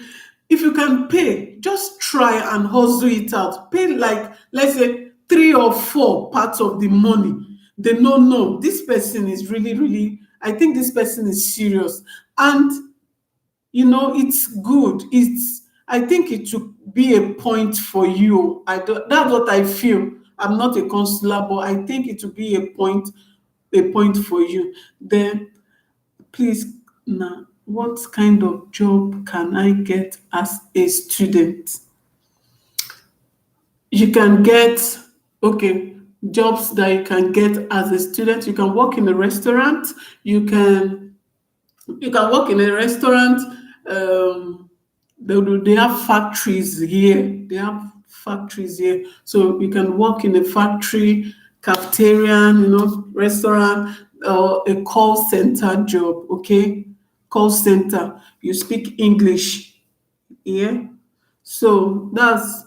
If you can pay, just try and hustle it out. Pay like, let's say, 3 or 4 parts of the money. They know, no, this person is really, really, I think this person is serious. And, it's good. I think it should be a point for you. That's what I feel. I'm not a counselor, but I think it will be a point for you. Then please, now, what kind of job can I get as a student? You can get, okay, jobs that you can get as a student. You can work in a restaurant. You can work in a restaurant. They have factories here. They have factories here. So you can work in a factory, cafeteria, restaurant, or a call center job, okay? Call center. You speak English, yeah? So that's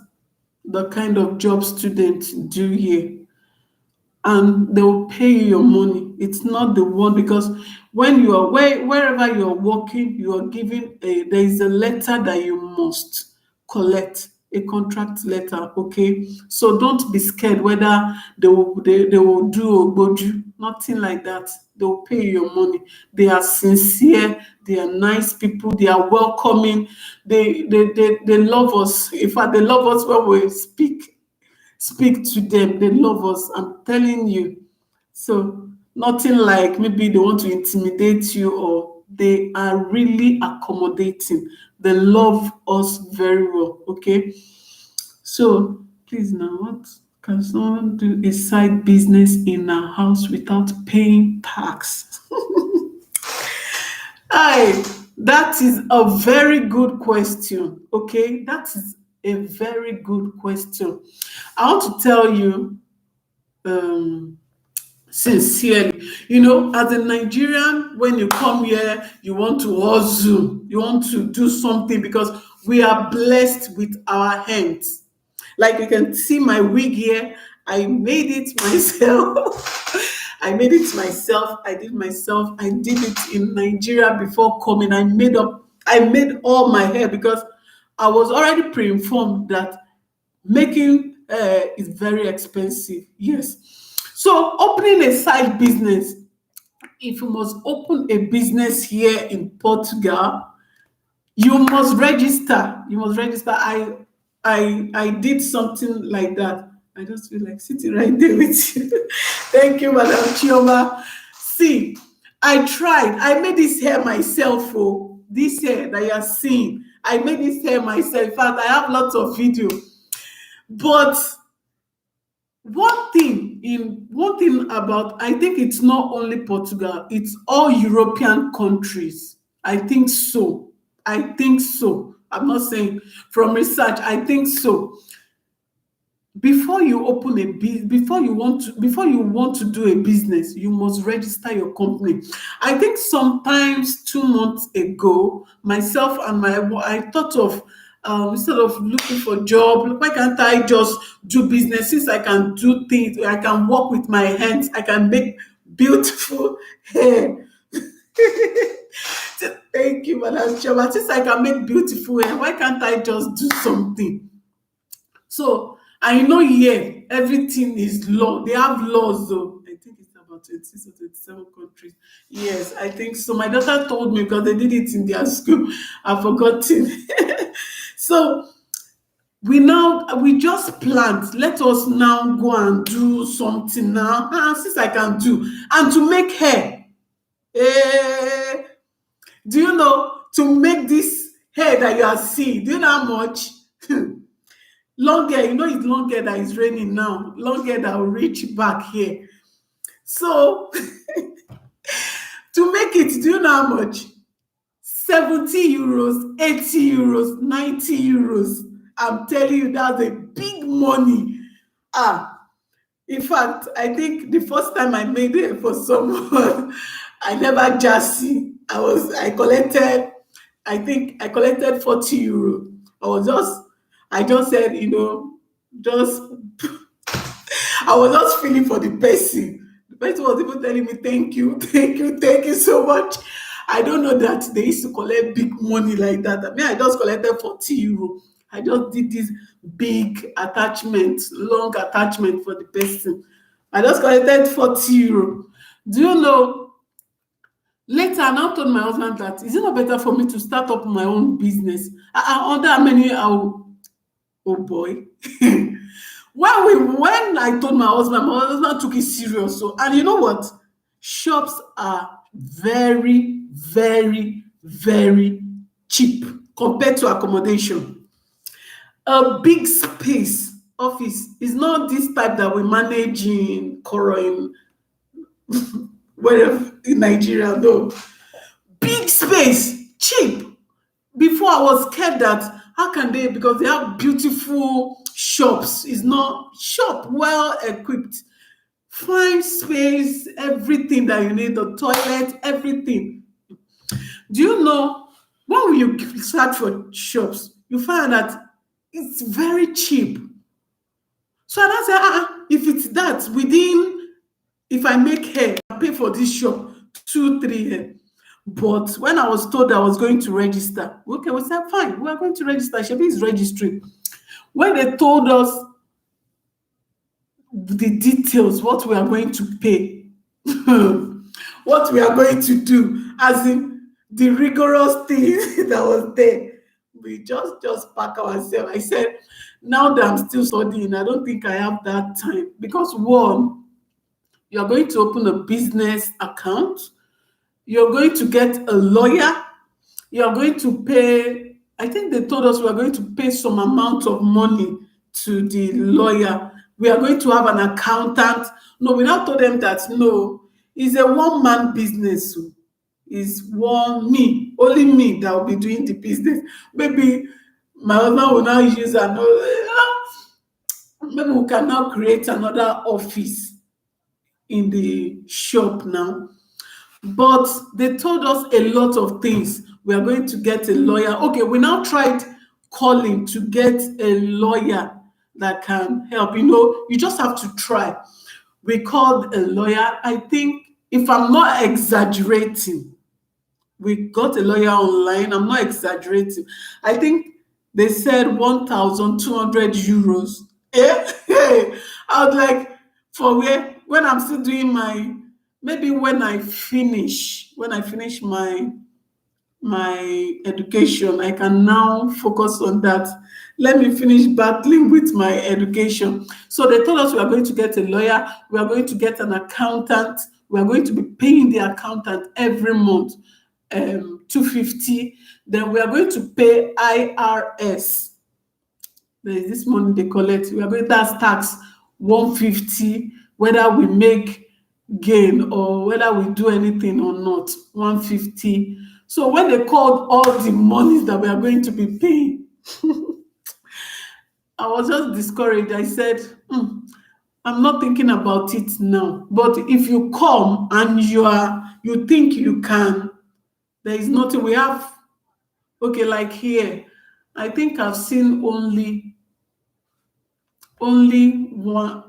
the kind of job students do here. and they will pay you your money. It's not the one, because when you are wherever you're working, you are given there is a letter that you must collect, a contract letter. Okay, so don't be scared whether they will do or do nothing like that. They will pay you your money. They are sincere, they are nice people, they are welcoming, they love us. In fact, they love us when we speak to them. They love us, I'm telling you. So nothing like maybe they want to intimidate you, or they are really accommodating. They love us very well. Okay. So please, now, what can someone do a side business in a house without paying tax? Hi, that is a very good question. Okay, that is a very good question. I want to tell you, um, sincerely, as a Nigerian, when you come here, you want to hustle, you want to do something, because we are blessed with our hands. Like you can see my wig here, I made it myself. I made it myself. I did it in Nigeria before coming. I made all my hair, because I was already pre-informed that making is very expensive. Yes. So opening a side business, if you must open a business here in Portugal, you must register. You must register. I did something like that. I just feel like sitting right there with you. Thank you, Madam Chioma. See, I tried. I made this hair myself. Oh, this hair that you are seeing, I made this hair myself. In fact, I have lots of video. But one thing about, I think it's not only Portugal, it's all European countries. I think so. I'm not saying, from research, I think so. Before you open a business, before you want to do a business, you must register your company. I think sometimes 2 months ago, myself and I thought of, instead of looking for job, why can't I just do business? Since I can do things, I can work with my hands, I can make beautiful hair. Thank you, Madam Chairman. Since I can make beautiful hair, why can't I just do something? So I know here everything is law. They have laws though. I think it's about 26 or 27 countries. Yes, I think so. My daughter told me, because they did it in their school. I've forgotten. So we just planned. Let us now go and do something now. Since I can do, and to make hair. Eh, do you know, to make this hair that you are seeing? Do you know how much? Long hair, it's long hair that is raining now. Long hair that will reach back here. So to make it, do you know how much? 70 euros, 80 euros, 90 euros. I'm telling you, that's a big money. Ah, in fact, I think the first time I made it for someone, I never just see. I think I collected 40 euro. I just said, just I was just feeling for the person. The person was even telling me, thank you, thank you, thank you so much. I don't know that they used to collect big money like that. I mean, I just collected 40 euro. I just did this big attachment, long attachment for the person. I just collected 40 euro. Do you know? Later, I now told my husband that, is it not better for me to start up my own business? I under how many? Oh boy. When I told my husband took it serious. So, and you know what? Shops are very, very, very cheap compared to accommodation. A big space office is not this type that we manage in Koro, in wherever in Nigeria. No, big space, cheap. Before, I was scared that how can they, because they have beautiful shops, it's not shop, well equipped, fine space, everything that you need, the toilet, everything. Do you know, when you search for shops, you find that it's very cheap. So I said, if it's that within If I make hair, I pay for this shop 2, 3 hair. But when I was told I was going to register, okay, we said fine, we are going to register. Shebi is registering. When they told us the details, what we are going to pay, what we are going to do, as in the rigorous thing that was there, we just pack ourselves. I said, now that I'm still studying, I don't think I have that time, because one, you're going to open a business account, you're going to get a lawyer, you're going to pay, I think they told us we are going to pay some amount of money to the lawyer. We are going to have an accountant. No, we now told them that no, it's a one-man business. Oh. It's one me, only me that will be doing the business. Maybe my husband will now use another, maybe we can now create another office in the shop now. But they told us a lot of things. We are going to get a lawyer. Okay, we now tried calling to get a lawyer that can help. You just have to try. We called a lawyer. I think, if I'm not exaggerating, we got a lawyer online. I'm not exaggerating. I think they said 1,200 euros. I was like, for where? When I'm still doing my, maybe when I finish my education, I can now focus on that. Let me finish battling with my education. So they told us we are going to get a lawyer, we are going to get an accountant, we are going to be paying the accountant every month 250. Then we are going to pay IRS. There is this money they collect. We are going, that's tax 150, whether we make gain or whether we do anything or not, 150. So when they called all the monies that we are going to be paying, I was just discouraged. I said, I'm not thinking about it now. But if you come and you think you can, there is nothing we have. Okay, like here, I think I've seen only one.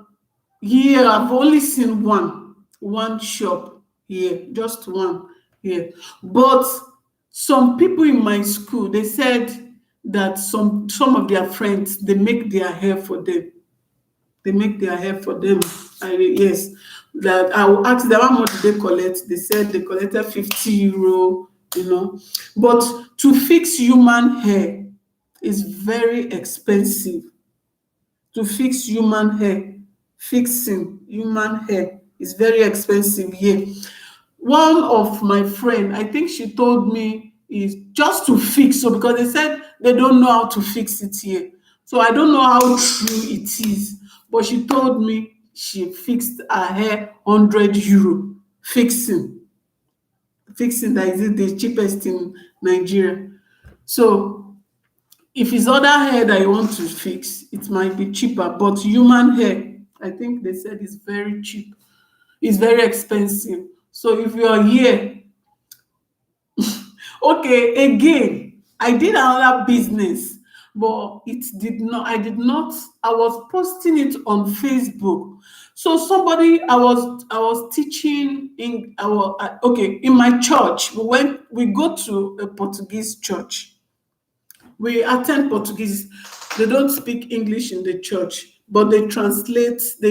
Here, I've only seen one shop here, just one here. But some people in my school, they said that some of their friends, they make their hair for them. They make their hair for them. Yes, that I will ask them how much they collect. They said they collected 50 euro. But to fix human hair is very expensive. To fix human hair, fixing human hair is very expensive here. One of my friend, I think she told me, is just to fix. So because they said they don't know how to fix it here. So I don't know how true it is. But she told me she fixed her hair 100 euro. Fixing that is the cheapest in Nigeria. So if it's other hair that you want to fix, it might be cheaper. But human hair, I think they said is very cheap. It's very expensive. So if you are here, okay, again, I did another business, but I was posting it on Facebook. So somebody, I was teaching in my church. We go to a Portuguese church. We attend Portuguese. They don't speak English in the church, but they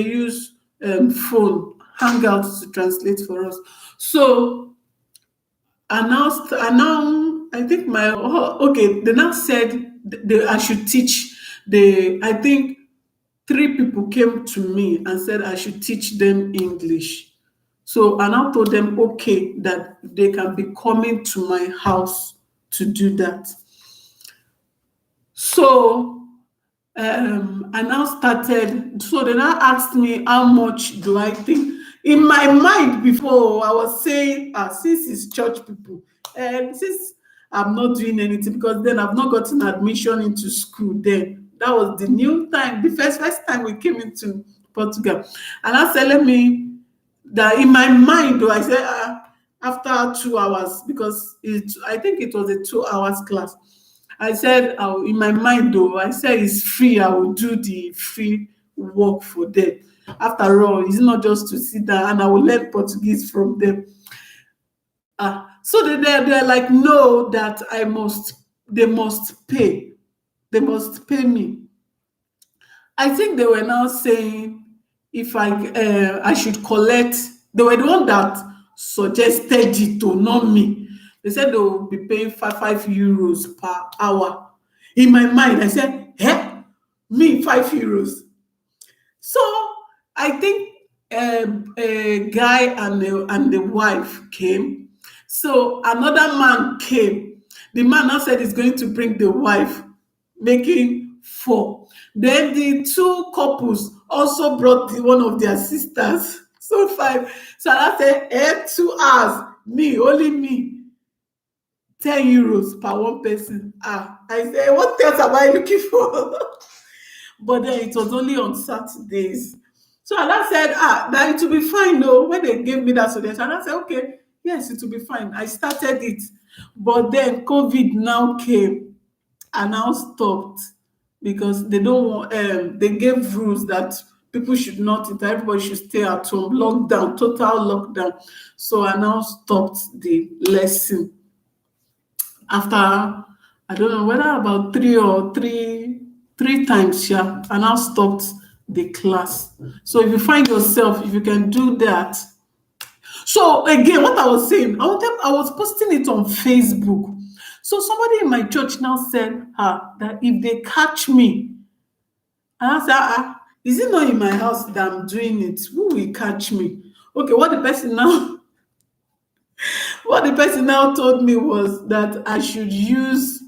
use phone, hangouts to translate for us. So I think they now said I should teach. I think three people came to me and said I should teach them English. So I now told them, okay, that they can be coming to my house to do that. So I now started. So they now asked me, how much do I think? In my mind before, I was saying, since it's church people, and since I'm not doing anything, because then I've not gotten admission into school then. That was the new time, the first time we came into Portugal. And I said, that in my mind, though, I said, after 2 hours, because I think it was a 2 hours class. I said, in my mind, though, I said it's free. I will do the free work for them. After all, it's not just to sit down and I will learn Portuguese from them. So they're like, no, that they must pay. They must pay me. I think they were now saying if I should collect. They were the one that suggested it to, not me. They said they will be paying €5 per hour. In my mind, I said, "Eh, me €5." So I think a guy and the wife came. So another man came. The man now said he's going to bring the wife, making four. Then the two couples also brought one of their sisters. So five. So I said, 2 hours, me, only me, €10 per one person. I said, what else am I looking for? But then it was only on Saturdays. So Allah said, that it will be fine. No, when they gave me that suggestion, I said, okay, yes, it will be fine. I started it. But then COVID now came and now stopped because they don't want, they gave rules that people should not, everybody should stay at home, lockdown, total lockdown. So I now stopped the lesson after, I don't know whether about three times, yeah, and I stopped the class. So if you find yourself, if you can do that. So again, what I was saying, I was posting it on Facebook. So somebody in my church now said, that if they catch me, and I said, is it not in my house that I'm doing it? Who will catch me? Okay, what the person now told me was that I should use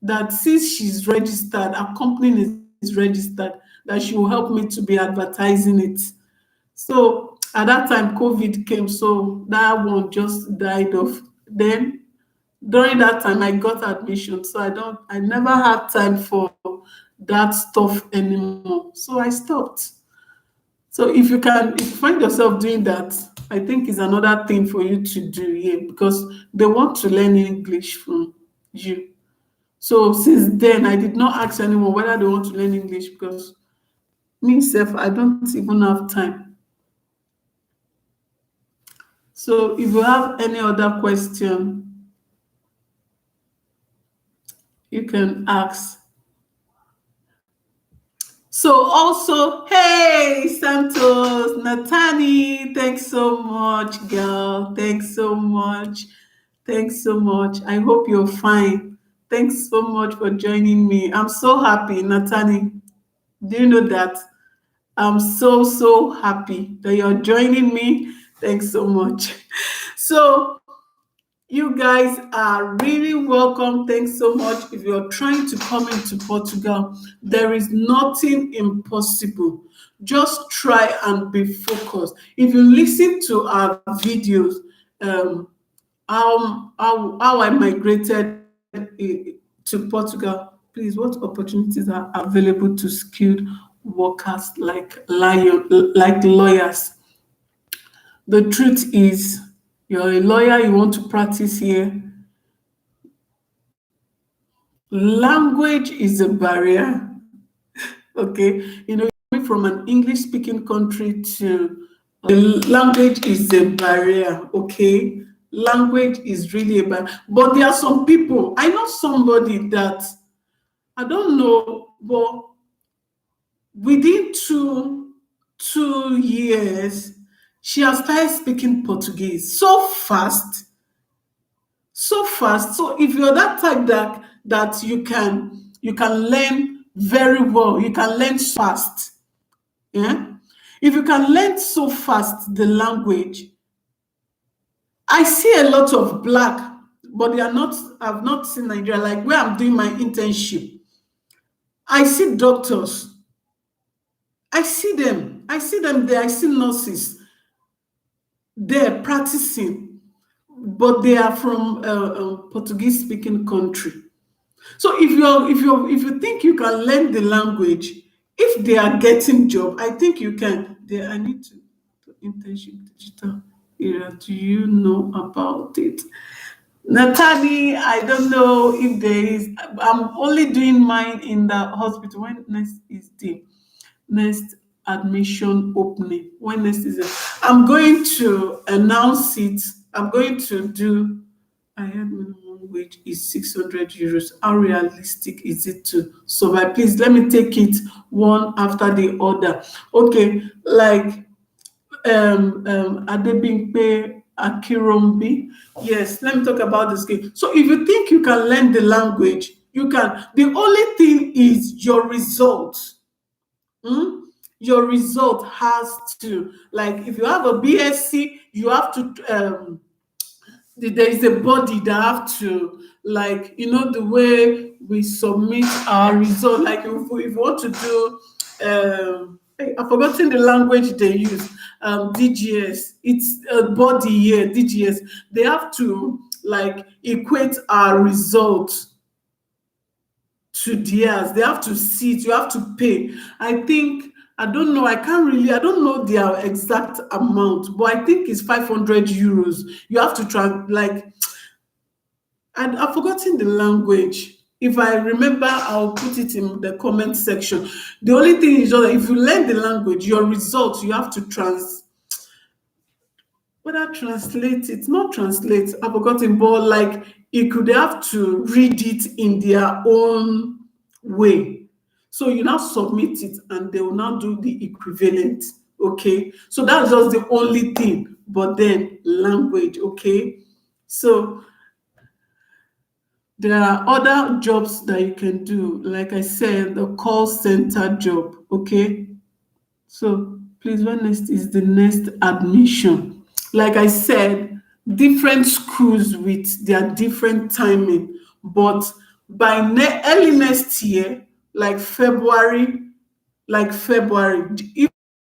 that since she's registered, her company is registered, that she will help me to be advertising it. So at that time, COVID came, so that one just died off. Then during that time, I got admission, so I never had time for that stuff anymore. So I stopped. So if you find yourself doing that, I think is another thing for you to do here because they want to learn English from you. So since then, I did not ask anyone whether they want to learn English because me self, I don't even have time. So if you have any other question, you can ask. So also, hey Santos, Natani, thanks so much, girl. Thanks so much. Thanks so much. I hope you're fine. Thanks so much for joining me. I'm so happy, Natani. Do you know that? I'm so happy that you're joining me. Thanks so much. So you guys are really welcome. Thanks so much. If you're trying to come into Portugal, there is nothing impossible. Just try and be focused. If you listen to our videos, um, how I migrated to Portugal, please, what opportunities are available to skilled workers like lawyers? The truth is, you're a lawyer, you want to practice here. Language is a barrier. Okay, coming from an English speaking country to language is a barrier. Okay, language is really a barrier. But there are some people, I know somebody that, I don't know, but within two years, she has started speaking Portuguese so fast, so fast. So if you're that type that you can learn very well, you can learn fast. Yeah. If you can learn so fast the language, I see a lot of black, but they are not. I've not seen Nigeria, like where I'm doing my internship. I see doctors. I see them. I see them there. I see nurses there practicing, but they are from a Portuguese speaking country. So if you think you can learn the language, if they are getting job, I think you can. I need to internship digital area. Do you know about it? Natalie, I don't know if there is. I'm only doing mine in the hospital. When next is the next? admission opening? When next is it? I'm going to announce it. I'm going to do. I heard minimum wage is 600 euros. How realistic is it to survive? Please let me take it one after the other. Okay, like Adebimpe Akirombi. Yes, let me talk about this game. So if you think you can learn the language, you can. The only thing is your result. Hmm? Your result has to, like, if you have a BSc, you have to there is a body that have to, like, the way we submit our result, like if we want to do I've forgotten the language they use, DGS. It's a body here, DGS. They have to, like, equate our result to theirs. They have to see it. You have to pay. I think, I don't know. I don't know their exact amount, but I think it's 500 euros. You have to try, like, and I've forgotten the language. If I remember, I'll put it in the comment section. The only thing is just that if you learn the language, your results, you have to whether translate it, not translate, I've forgotten, but like, it could have to read it in their own way. So you now submit it and they will now do the equivalent. Okay. So that's just the only thing. But then language, okay. So there are other jobs that you can do. Like I said, the call center job, okay. So please, when next is the next admission? Like I said, different schools with their different timing, but by early next year, like February,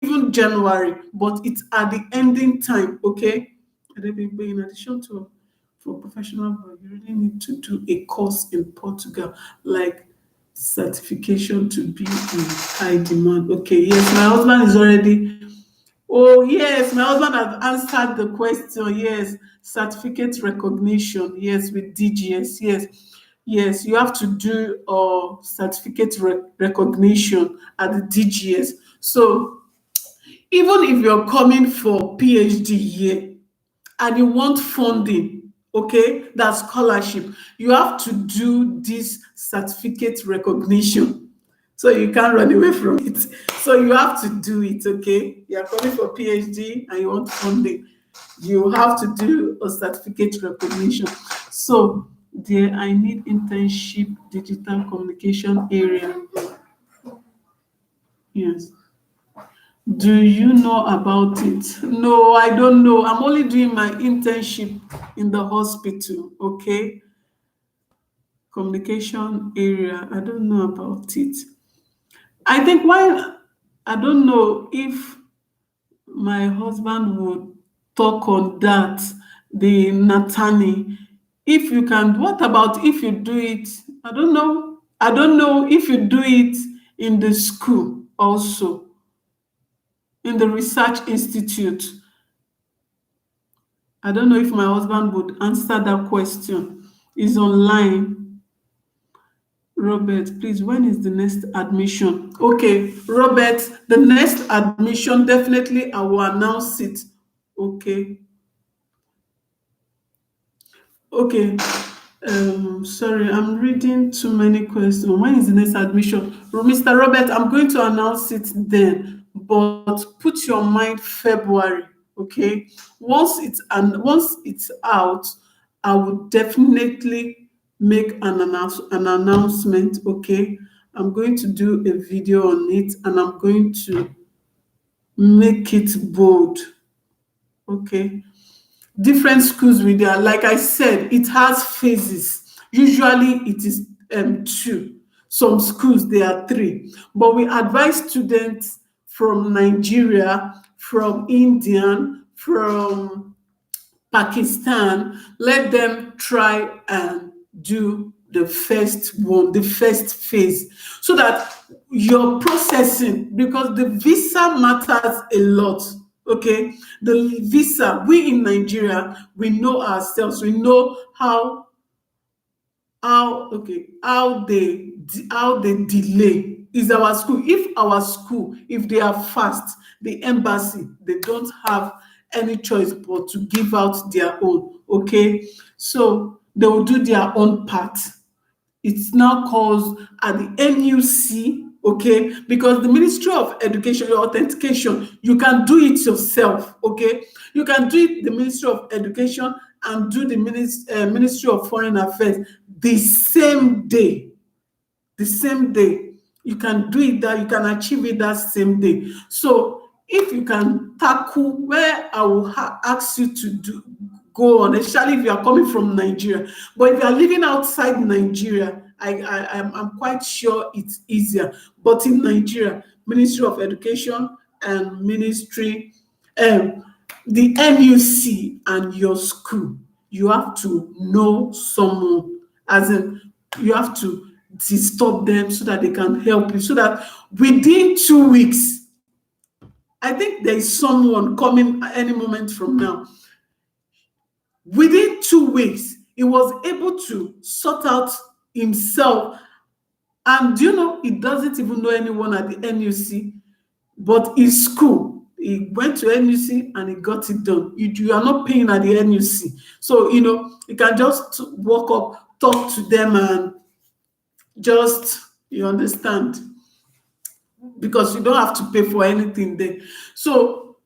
even January, but it's at the ending time, okay? And then in addition to, for professional work, you really need to do a course in Portugal, like certification to be in high demand. Okay, yes, my husband is already. Oh, yes, my husband has answered the question. Yes, certificate recognition. Yes, with DGS. Yes, yes, you have to do certificate recognition at the DGS. So even if you're coming for PhD here and you want funding, okay, that scholarship, you have to do this certificate recognition. So you can't run away from it. So you have to do it, okay? You're coming for PhD and you want funding. You have to do a certificate recognition. So there, I need internship, digital communication area. Yes. Do you know about it? No, I don't know. I'm only doing my internship in the hospital, okay? Communication area. I don't know about it. I think why, I don't know if my husband would talk on that, the Natani. If you can, what about if you do it? I don't know. I don't know if you do it in the school also, in the research institute. I don't know if my husband would answer that question. Is online. Robert, please, when is the next admission? Okay, Robert, the next admission, definitely I will announce it. Okay. Okay. Sorry, I'm reading too many questions. When is the next admission? Mr. Robert, I'm going to announce it then, but put your mind February, okay? Once it's out, I will definitely make an announcement, okay? I'm going to do a video on it and I'm going to make it bold, okay? Different schools with their, like I said, it has phases. Usually it is two. Some schools they are three, but we advise students from Nigeria, from Indian, from Pakistan, let them try and do the first one, the first phase, so that your processing, because the visa matters a lot. Okay, the visa, we in Nigeria, we know ourselves, we know how they delay. is our school. If our school, if they are fast, the embassy, they don't have any choice but to give out their own. Okay, so they will do their own part. It's now called at the NUC, okay? Because the Ministry of Education, your authentication, you can do it yourself, okay? You can do it, the Ministry of Education, and do the Ministry of Foreign Affairs the same day. The same day. You can do it that, you can achieve it that same day. So if you can tackle where I will ask you to do, go on, especially if you are coming from Nigeria. But if you are living outside Nigeria, I'm quite sure it's easier. But in Nigeria, Ministry of Education and Ministry, um, the NUC and your school, you have to know someone, as in you have to disturb them so that they can help you, so that within 2 weeks, I think there is someone coming at any moment from now. Within 2 weeks, he was able to sort out himself. And do you know, he doesn't even know anyone at the NUC, but his school, he went to NUC and he got it done. You are not paying at the NUC. So, you can just walk up, talk to them, and just, you understand, because you don't have to pay for anything there. So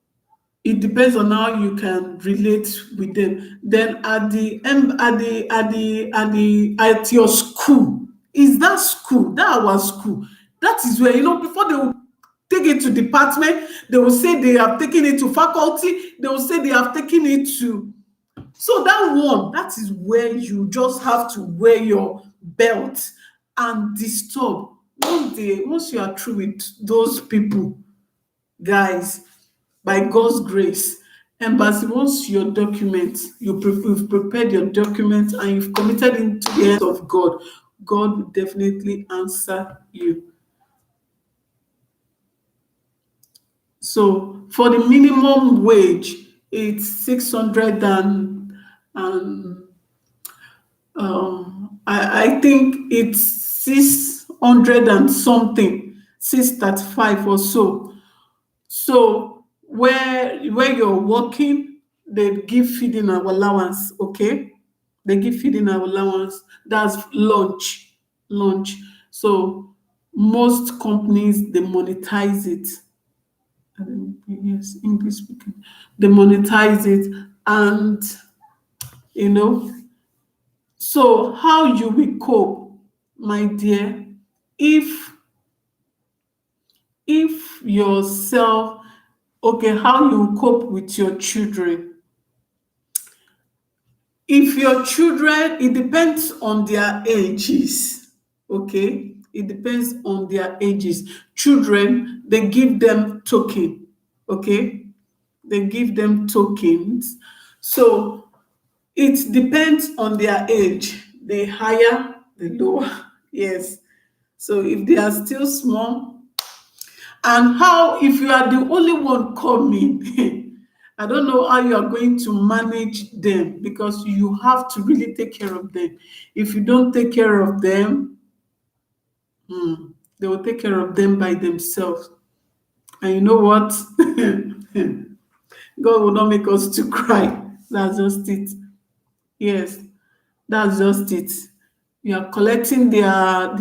it depends on how you can relate with them. Then at your school, is that school, that our school, that is where, before they will take it to department, they will say they have taken it to faculty, they will say they have taken it to, so that one, that is where you just have to wear your belt and disturb. One day, once you are through with those people, guys, by God's grace, embassy wants your documents. You've prepared your documents and you've committed into the hands of God. God will definitely answer you. So for the minimum wage, it's 600 I think it's 600 and something, 635 or so. So where you're working, they give feeding allowance, okay? They give feeding allowance. That's lunch, lunch. So most companies, they monetize it. Yes, English speaking. They monetize it, and you know. So how you will cope, my dear, if yourself, okay, how you cope with your children. If your children, it depends on their ages, okay? It depends on their ages. Children, they give them token, okay? They give them tokens. So it depends on their age. The higher, the lower. Yes. So if they are still small, and how, if you are the only one coming, I don't know how you are going to manage them, because you have to really take care of them. If you don't take care of them, they will take care of them by themselves. And you know what? God will not make us to cry. That's just it. Yes, that's just it. You are collecting their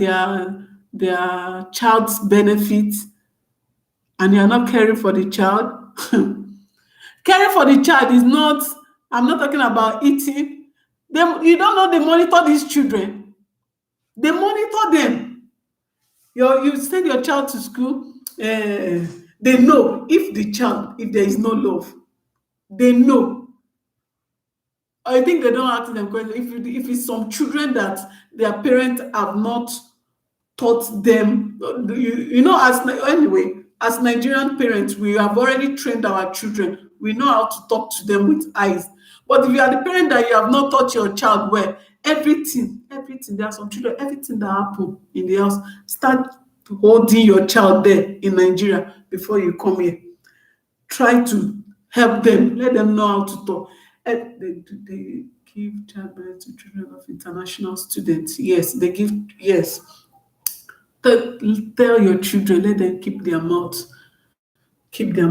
child's benefits, and you are not caring for the child. Caring for the child is not, I'm not talking about eating. You don't know they monitor these children. They monitor them. You send your child to school, they know if there is no love, they know. I think they don't ask them questions. If it's some children that their parents have not taught them, anyway, as Nigerian parents, we have already trained our children. We know how to talk to them with eyes. But if you are the parent that you have not taught your child well, everything, there are some children, everything that happen in the house, start holding your child there in Nigeria before you come here. Try to help them, let them know how to talk. They give childbirth to children of international students. Yes, they give, yes. Tell your children, let them keep their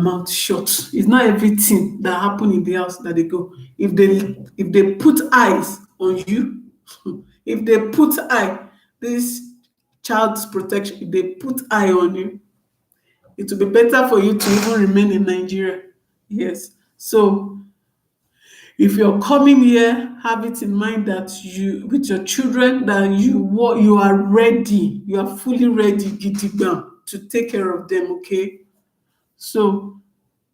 mouth shut. It's not everything that happen in the house that they go. If they put eyes on you, if they put eye, this child's protection, if they put eye on you, it will be better for you to even remain in Nigeria. Yes. So if you're coming here, have it in mind that you, with your children, that you are ready, you are fully ready, gidigam, to take care of them. Okay. So,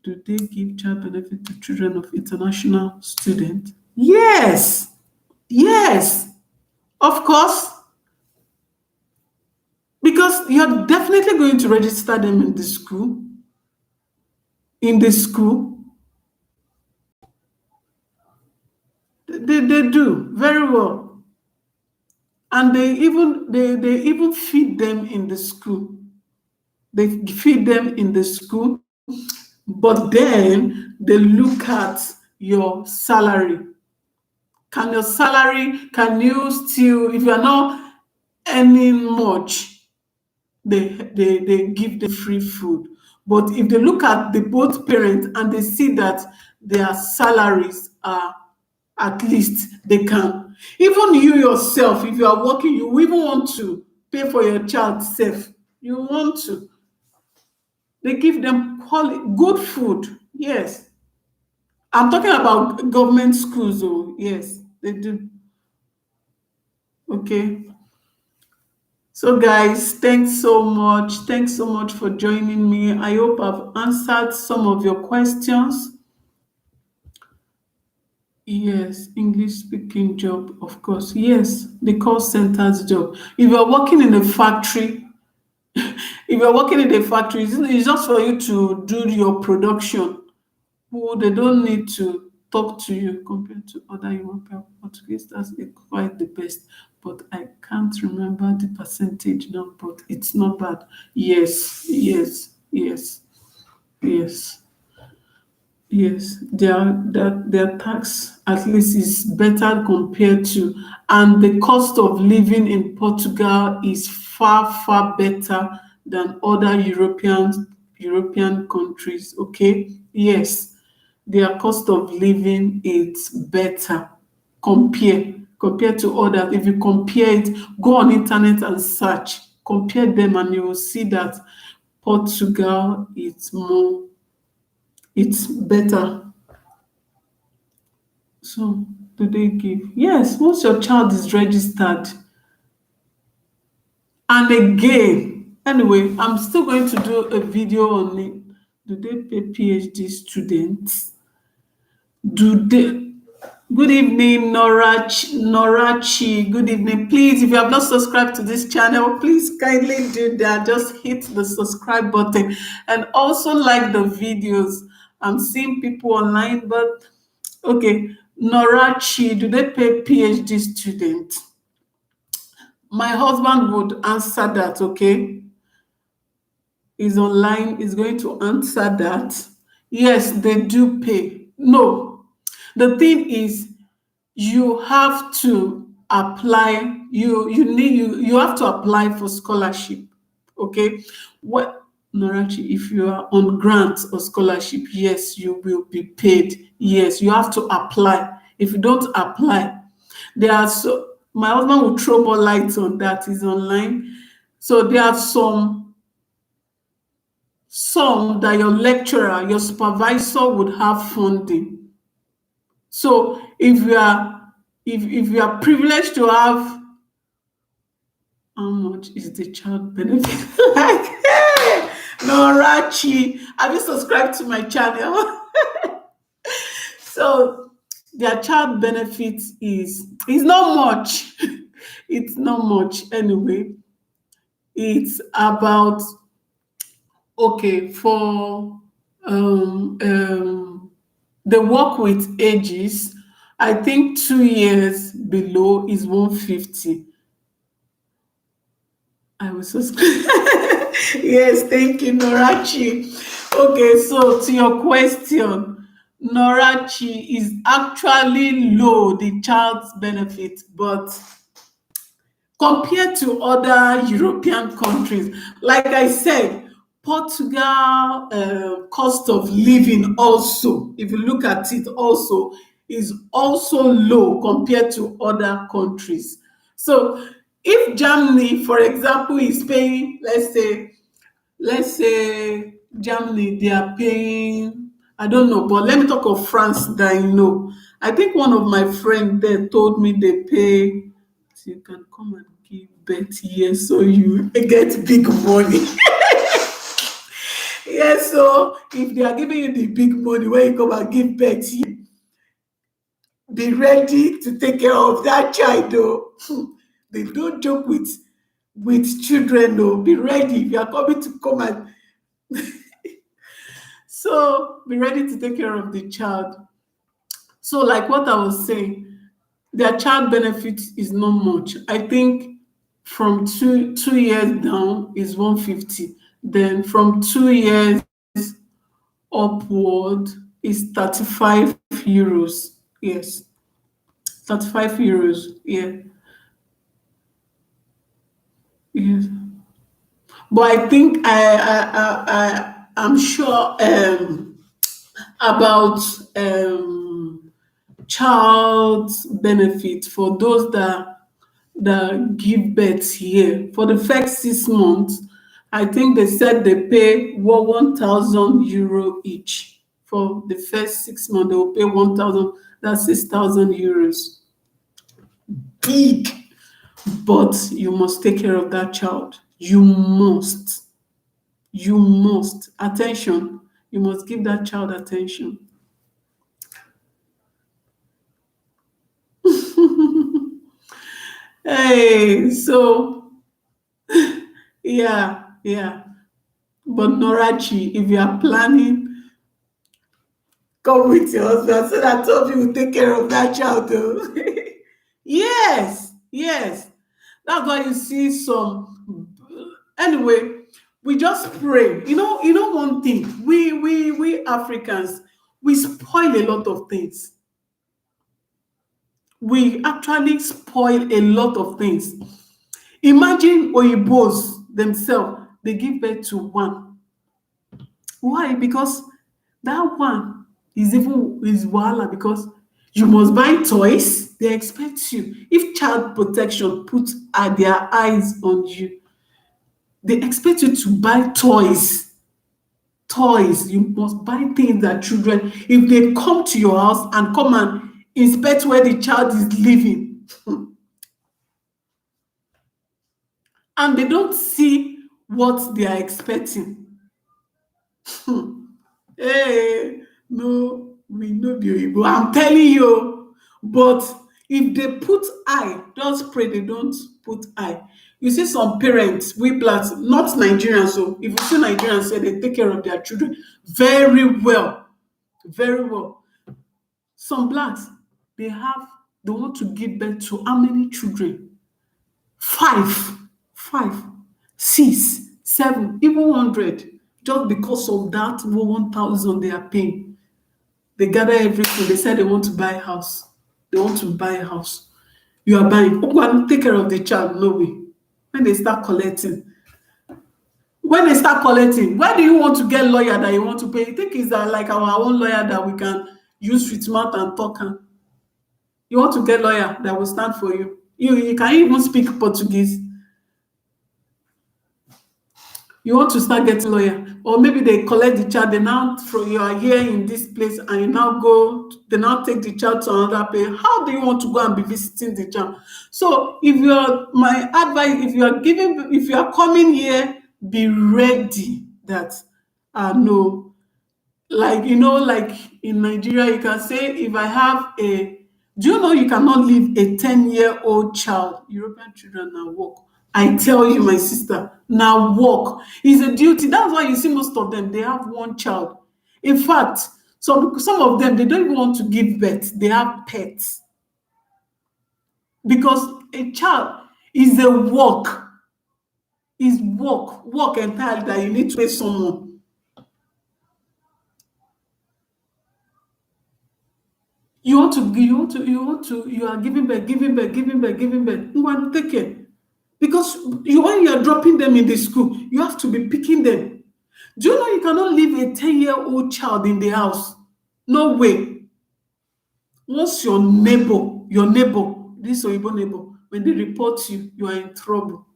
do they give child benefit to children of international students? Yes, yes, of course, because you're definitely going to register them in the school. In the school, they do very well, and they even feed them in the school. They feed them in the school, but then they look at your salary. Can you still, if you're not earning much, they give the free food. But if they look at the both parents and they see that their salaries are, at least they can. Even you yourself, if you are working, you even want to pay for your child safe. You want to. They give them good food. Yes. I'm talking about government schools, oh yes, they do. Okay. So, guys, thanks so much. Thanks so much for joining me. I hope I've answered some of your questions. Yes, English speaking job, of course. Yes, the call center's job. If you're working in a factory, if you're working in a factory, it's just for you to do your production. Who they don't need to talk to you compared to other European Portuguese. That's quite the best. But I can't remember the percentage now, but it's not bad. Yes, yes, yes, yes, yes. Their tax at least is better compared to, and the cost of living in Portugal is far, far better than other European countries. Okay. Yes, their cost of living is better. Compare to others. If you compare it, go on internet and search, compare them, and you will see that Portugal is more, it's better. So, do they give? Yes, once your child is registered. And again, anyway, I'm still going to do a video on it. Do they pay PhD students? Do they? Good evening, Norachi. Good evening. Please, if you have not subscribed to this channel, please kindly do that. Just hit the subscribe button and also like the videos. I'm seeing people online, but okay. Norachi, do they pay PhD students? My husband would answer that, okay? Is online, is going to answer that. Yes, they do pay. No, the thing is, you have to apply. You have to apply for scholarship. Okay, what, Norachi, if you are on grant or scholarship, yes, you will be paid. Yes, you have to apply. If you don't apply, there are, so my husband will throw more light on that. Is online. So there are some that your lecturer, your supervisor would have funding. So if you are privileged to have, how much is the child benefit? Like, hey, Norachi, have you subscribed to my channel? So their child benefit is not much. It's not much anyway. It's about, okay, for they work with ages. I think 2 years below is 150. I was so yes, thank you, Norachi. Okay, so to your question, Norachi is actually low, the child's benefit, but compared to other European countries. Like I said, Portugal cost of living also, if you look at it also, is also low compared to other countries. So if Germany, for example, is paying, let's say Germany, they are paying, I don't know, but let me talk of France that I know. I think one of my friends there told me they pay, so you can come and give birth here, so you get big money. Yes, so if they are giving you the big money when you come and give birth here, be ready to take care of that child, though. They don't joke with children, though. Be ready if you are coming to come and so be ready to take care of the child. So, like what I was saying, their child benefit is not much. I think from two years down is 150. Then from 2 years upward is 35 euros. Yes, 35 euros. Yeah, yes. But I think I'm sure about child benefit for those that give birth here. For the first 6 months, I think they said they pay 1,000 euro each. For the first 6 months, they will pay 1,000, that's 6,000 euros. Big. But you must take care of that child. You must. You must. Attention. You must give that child attention. Hey, so yeah, yeah. But Norachi, if you are planning, come with your husband so that Toby will take care of that child. Though. Yes, yes. That's why you see some. Anyway, we just pray. You know one thing. We Africans, we spoil a lot of things. We actually spoil a lot of things. Imagine Oyibos themselves, they give birth to one. Why? Because that one is wahala because you must buy toys. They expect you. If child protection put their eyes on you, they expect you to buy toys. Toys. You must buy things that children, if they come to your house and come and inspect where the child is living, and they don't see what they are expecting. Hey, no, we no be Oyibo. I'm telling you. But if they put eye, just pray they don't put eye. You see some parents, we blacks, not Nigerians. So if you see Nigerians say they take care of their children very well, very well. Some blacks, they want to give birth to how many children? Five, five, six, seven, even 100, just because of that 1,000 they are paying. They gather everything. They say they want to buy a house. They want to buy a house. You are buying. Oh, go and take care of the child. No way. When they start collecting, where do you want to get lawyer that you want to pay? You think it's like our own lawyer that we can use with mouth and talk? You want to get lawyer that will stand for you. You can even speak Portuguese. You want to start getting lawyer, or maybe they collect the child, they now from you are here in this place and you now go, they now take the child to another place. How do you want to go and be visiting the child? So if you're my advice, if you are coming here, be ready that no, like like in Nigeria, you can say if I have a do you know you cannot leave a 10-year-old child, European children now work. I tell you, my sister, now work is a duty. That's why you see most of them, they have one child. In fact, some of them they don't even want to give birth, they have pets. Because a child is a work entirely that you need to pay someone. You are giving birth, giving birth, giving birth, giving birth. You want to take care. Because when you're dropping them in the school, you have to be picking them. Do you know you cannot leave a 10-year-old child in the house? No way. Once your neighbor, this Oyibo neighbor, when they report you, you are in trouble.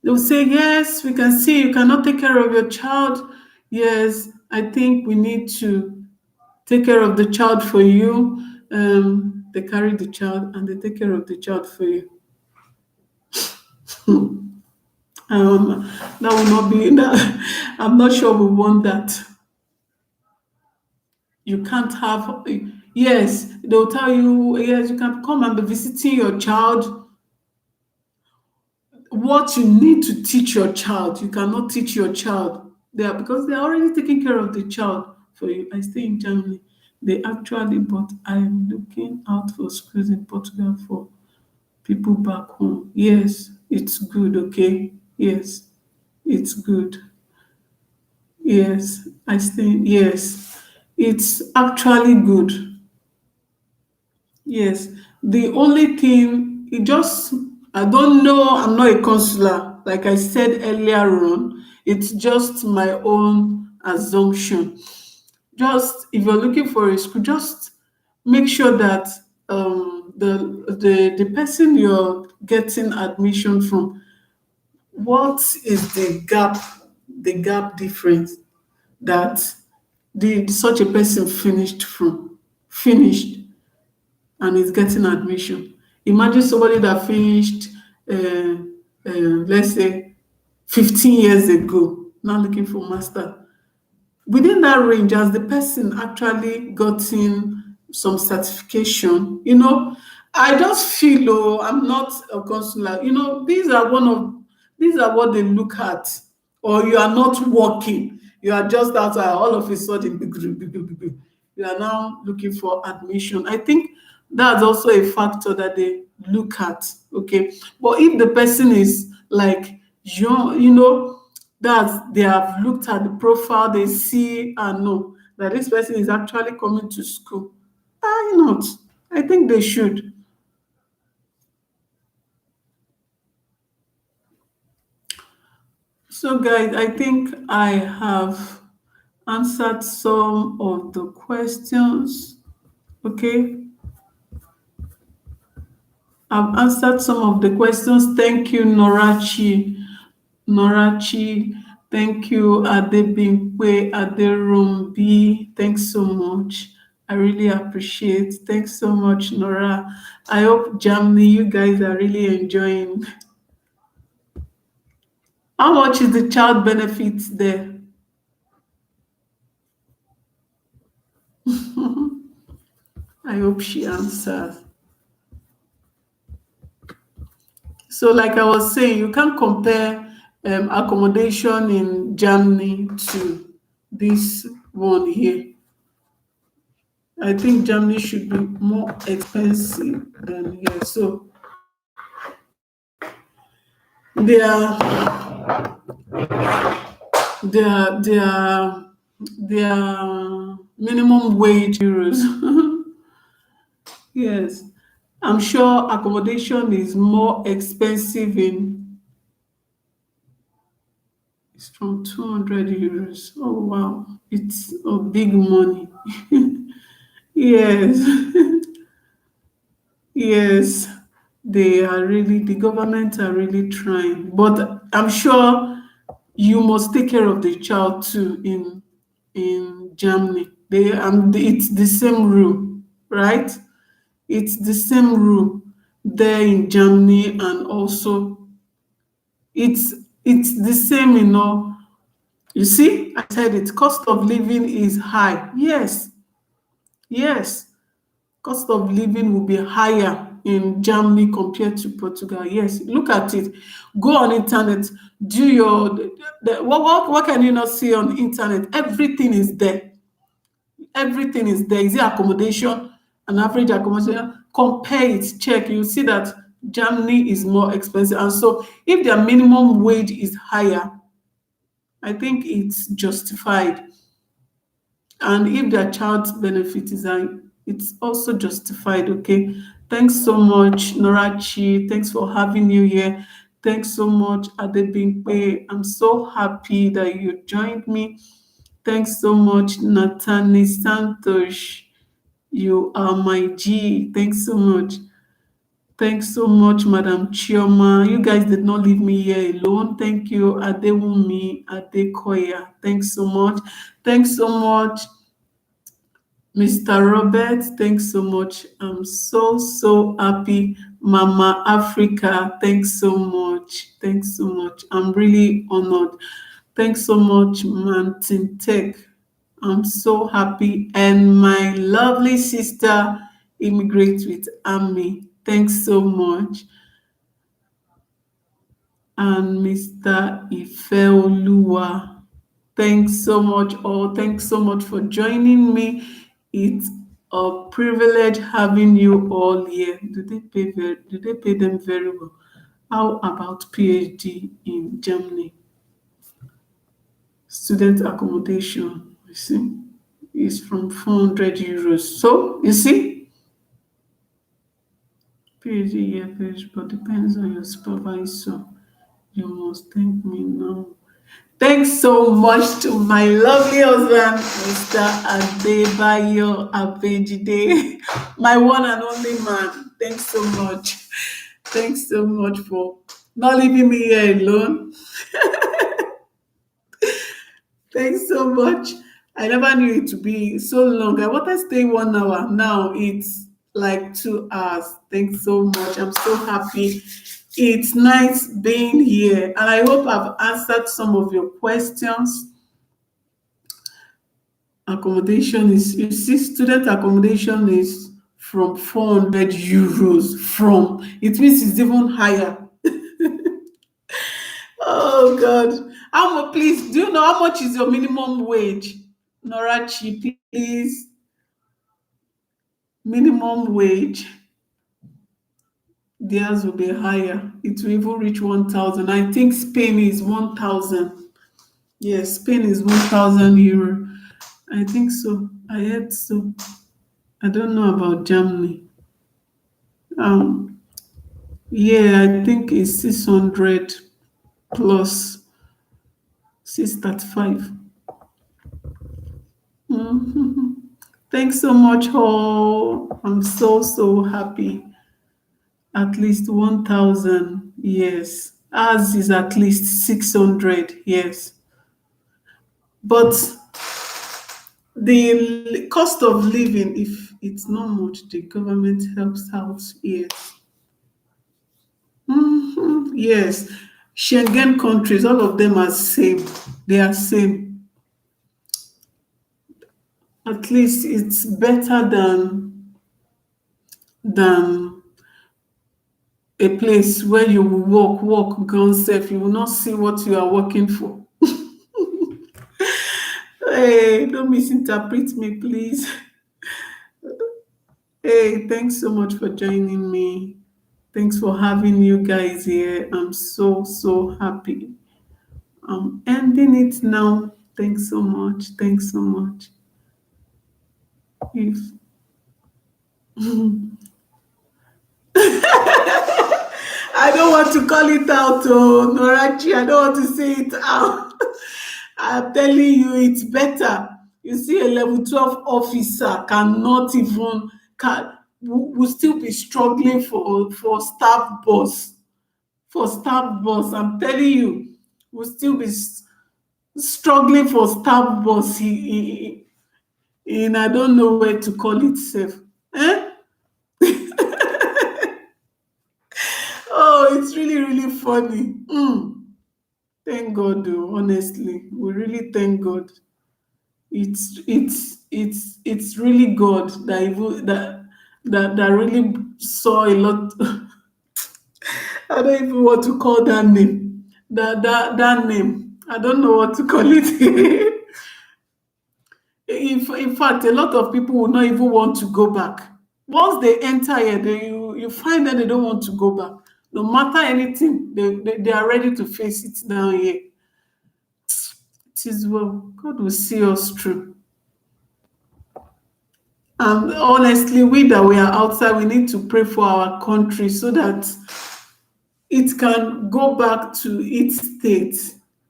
They'll say, yes, we can see you cannot take care of your child. Yes, I think we need to take care of the child for you. They carry the child and they take care of the child for you. Um, that will not be that. I'm not sure we want that. You can't have, yes, they'll tell you, yes, you can come and be visiting your child. What you need to teach your child, you cannot teach your child there because they're already taking care of the child for you. I stay in Germany. They actually, but I'm looking out for schools in Portugal for people back home. Yes, it's good, okay? Yes, it's good. Yes, I think, yes, it's actually good. Yes, the only thing, it just, I don't know, I'm not a counselor. Like I said earlier on, it's just my own assumption. Just if you're looking for a school, just make sure that the person you're getting admission from, what is the gap difference that the such a person finished and is getting admission. Imagine somebody that finished, let's say, 15 years ago, now looking for master. Within that range, has the person actually gotten some certification? I just feel, oh, I'm not a consular. These are what they look at. Or you are not working, you are just outside, all of a sudden, you are now looking for admission. I think that's also a factor that they look at. Okay, but if the person is like young, that they have looked at the profile, they see and know that this person is actually coming to school. Why not? I think they should. So, guys, I think I have answered some of the questions. Okay, I've answered some of the questions. Thank you, Norachi. Norachi, thank you, Adebimpe, Aderumbi. Thanks so much. I really appreciate. Thanks so much, Nora. I hope Germany, you guys are really enjoying. How much is the child benefits there? I hope she answers. So, like I was saying, you can't compare accommodation in Germany to this one here. I think Germany should be more expensive than here. So their their their minimum wage euros. Yes, I'm sure accommodation is more expensive in it's from 200 euros. Oh wow, it's a big money. Yes. Yes, the government are really trying, but I'm sure you must take care of the child too in Germany. It's the same rule, right? It's the same rule there in Germany, and also it's it's the same, You see, I said it. Cost of living is high. Yes, yes. Cost of living will be higher in Germany compared to Portugal. Yes, look at it. Go on internet. Do your what can you not see on internet? Everything is there. Everything is there. Is it accommodation? An average accommodation? Compare it. Check. You see that Germany is more expensive, and so if their minimum wage is higher, I think it's justified. And if their child's benefit is high, it's also justified. Okay, Thanks so much, Norachi. Thanks for having you here. Thanks so much, Adebimpe. I'm so happy that you joined me. Thanks so much, Nathani Santosh. You are my G. Thanks so much. Thanks so much, Madam Chioma. You guys did not leave me here alone. Thank you, Adewumi Adekoya. Thanks so much. Thanks so much, Mr. Robert. Thanks so much. I'm so happy. Mama Africa. Thanks so much. Thanks so much. I'm really honored. Thanks so much, Mountain Tech. I'm so happy. And my lovely sister, Immigrate with Ami. Thanks so much. And Mr. Ifeoluwa. Thanks so much, all. Thanks so much for joining me. It's a privilege having you all here. Do they pay them very well? How about PhD in Germany? Student accommodation, you see, is from 400 euros. So, you see, PhD year page, but depends on your supervisor. You must thank me now. Thanks so much to my lovely husband, Mr. Adebayo Abejide, my one and only man. Thanks so much. Thanks so much for not leaving me here alone. Thanks so much. I never knew it to be so long. I wanted to stay 1 hour. Now it's like 2 hours. Thanks so much. I'm so happy. It's nice being here. And I hope I've answered some of your questions. Accommodation is, you see, student accommodation is from 400 euros. From, it means it's even higher. Oh God. Please, do you know how much is your minimum wage? Norachi, please. Minimum wage, theirs will be higher. It will even reach 1,000. I think Spain is 1,000. Yes, Spain is 1,000 euro. I think so. I heard so. I don't know about Germany. Um, yeah, I think it's 600 plus 635. Mhm. Thanks so much, all. I'm so happy. At least 1,000, yes. Ours is at least 600, yes. But the cost of living, if it's not much, the government helps out, yes. Yes. Schengen countries, all of them are same. They are same. At least it's better than a place where you will walk, gone safe. You will not see what you are working for. Hey, don't misinterpret me, please. Hey, thanks so much for joining me. Thanks for having you guys here. I'm so happy. I'm ending it now. Thanks so much. Thanks so much. If I don't want to call it out, oh Norachi, I don't want to say it out. I'm telling you, it's better. You see, a level 12 officer cannot even will still be struggling for staff boss. For staff boss, I'm telling you, will still be struggling for staff boss. In I don't know where to call it safe. Eh? Oh, it's really funny. Thank God, though. Honestly, we really thank God. It's really God that that really saw a lot. I don't even want to call that name. That name. I don't know what to call it. In fact, a lot of people will not even want to go back. Once they enter here, you find that they don't want to go back. No matter anything, they are ready to face it down here. It is well. God will see us through. And honestly, we that we are outside, we need to pray for our country so that it can go back to its state.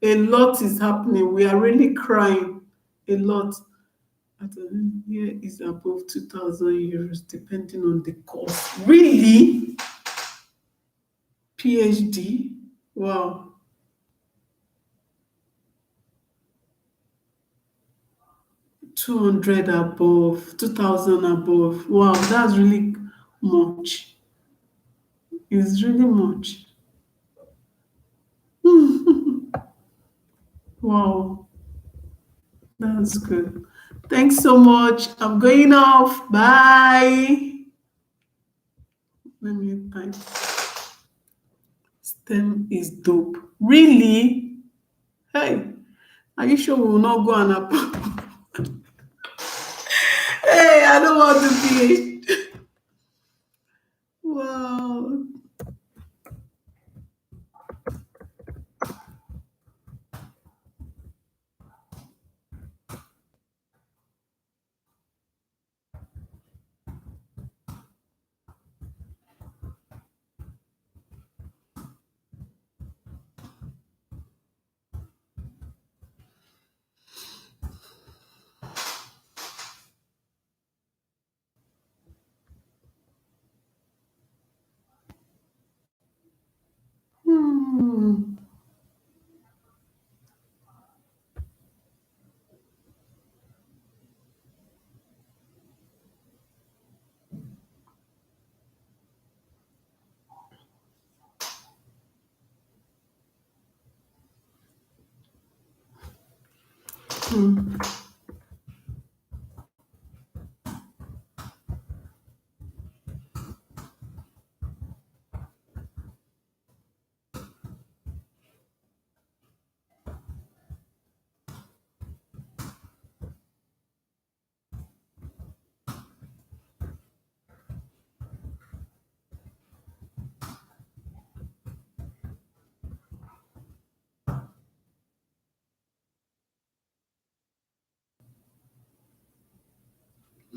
A lot is happening. We are really crying a lot. At a year is above 2,000 euros, depending on the course. Really? PhD? Wow. 200 above, 2,000 above. Wow, that's really much. It's really much. Wow, that's good. Thanks so much. I'm going off. Bye. Let me type. STEM is dope. Really? Hey, are you sure we will not go and apply? Hey, I don't want to be. Wow.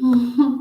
Hmm.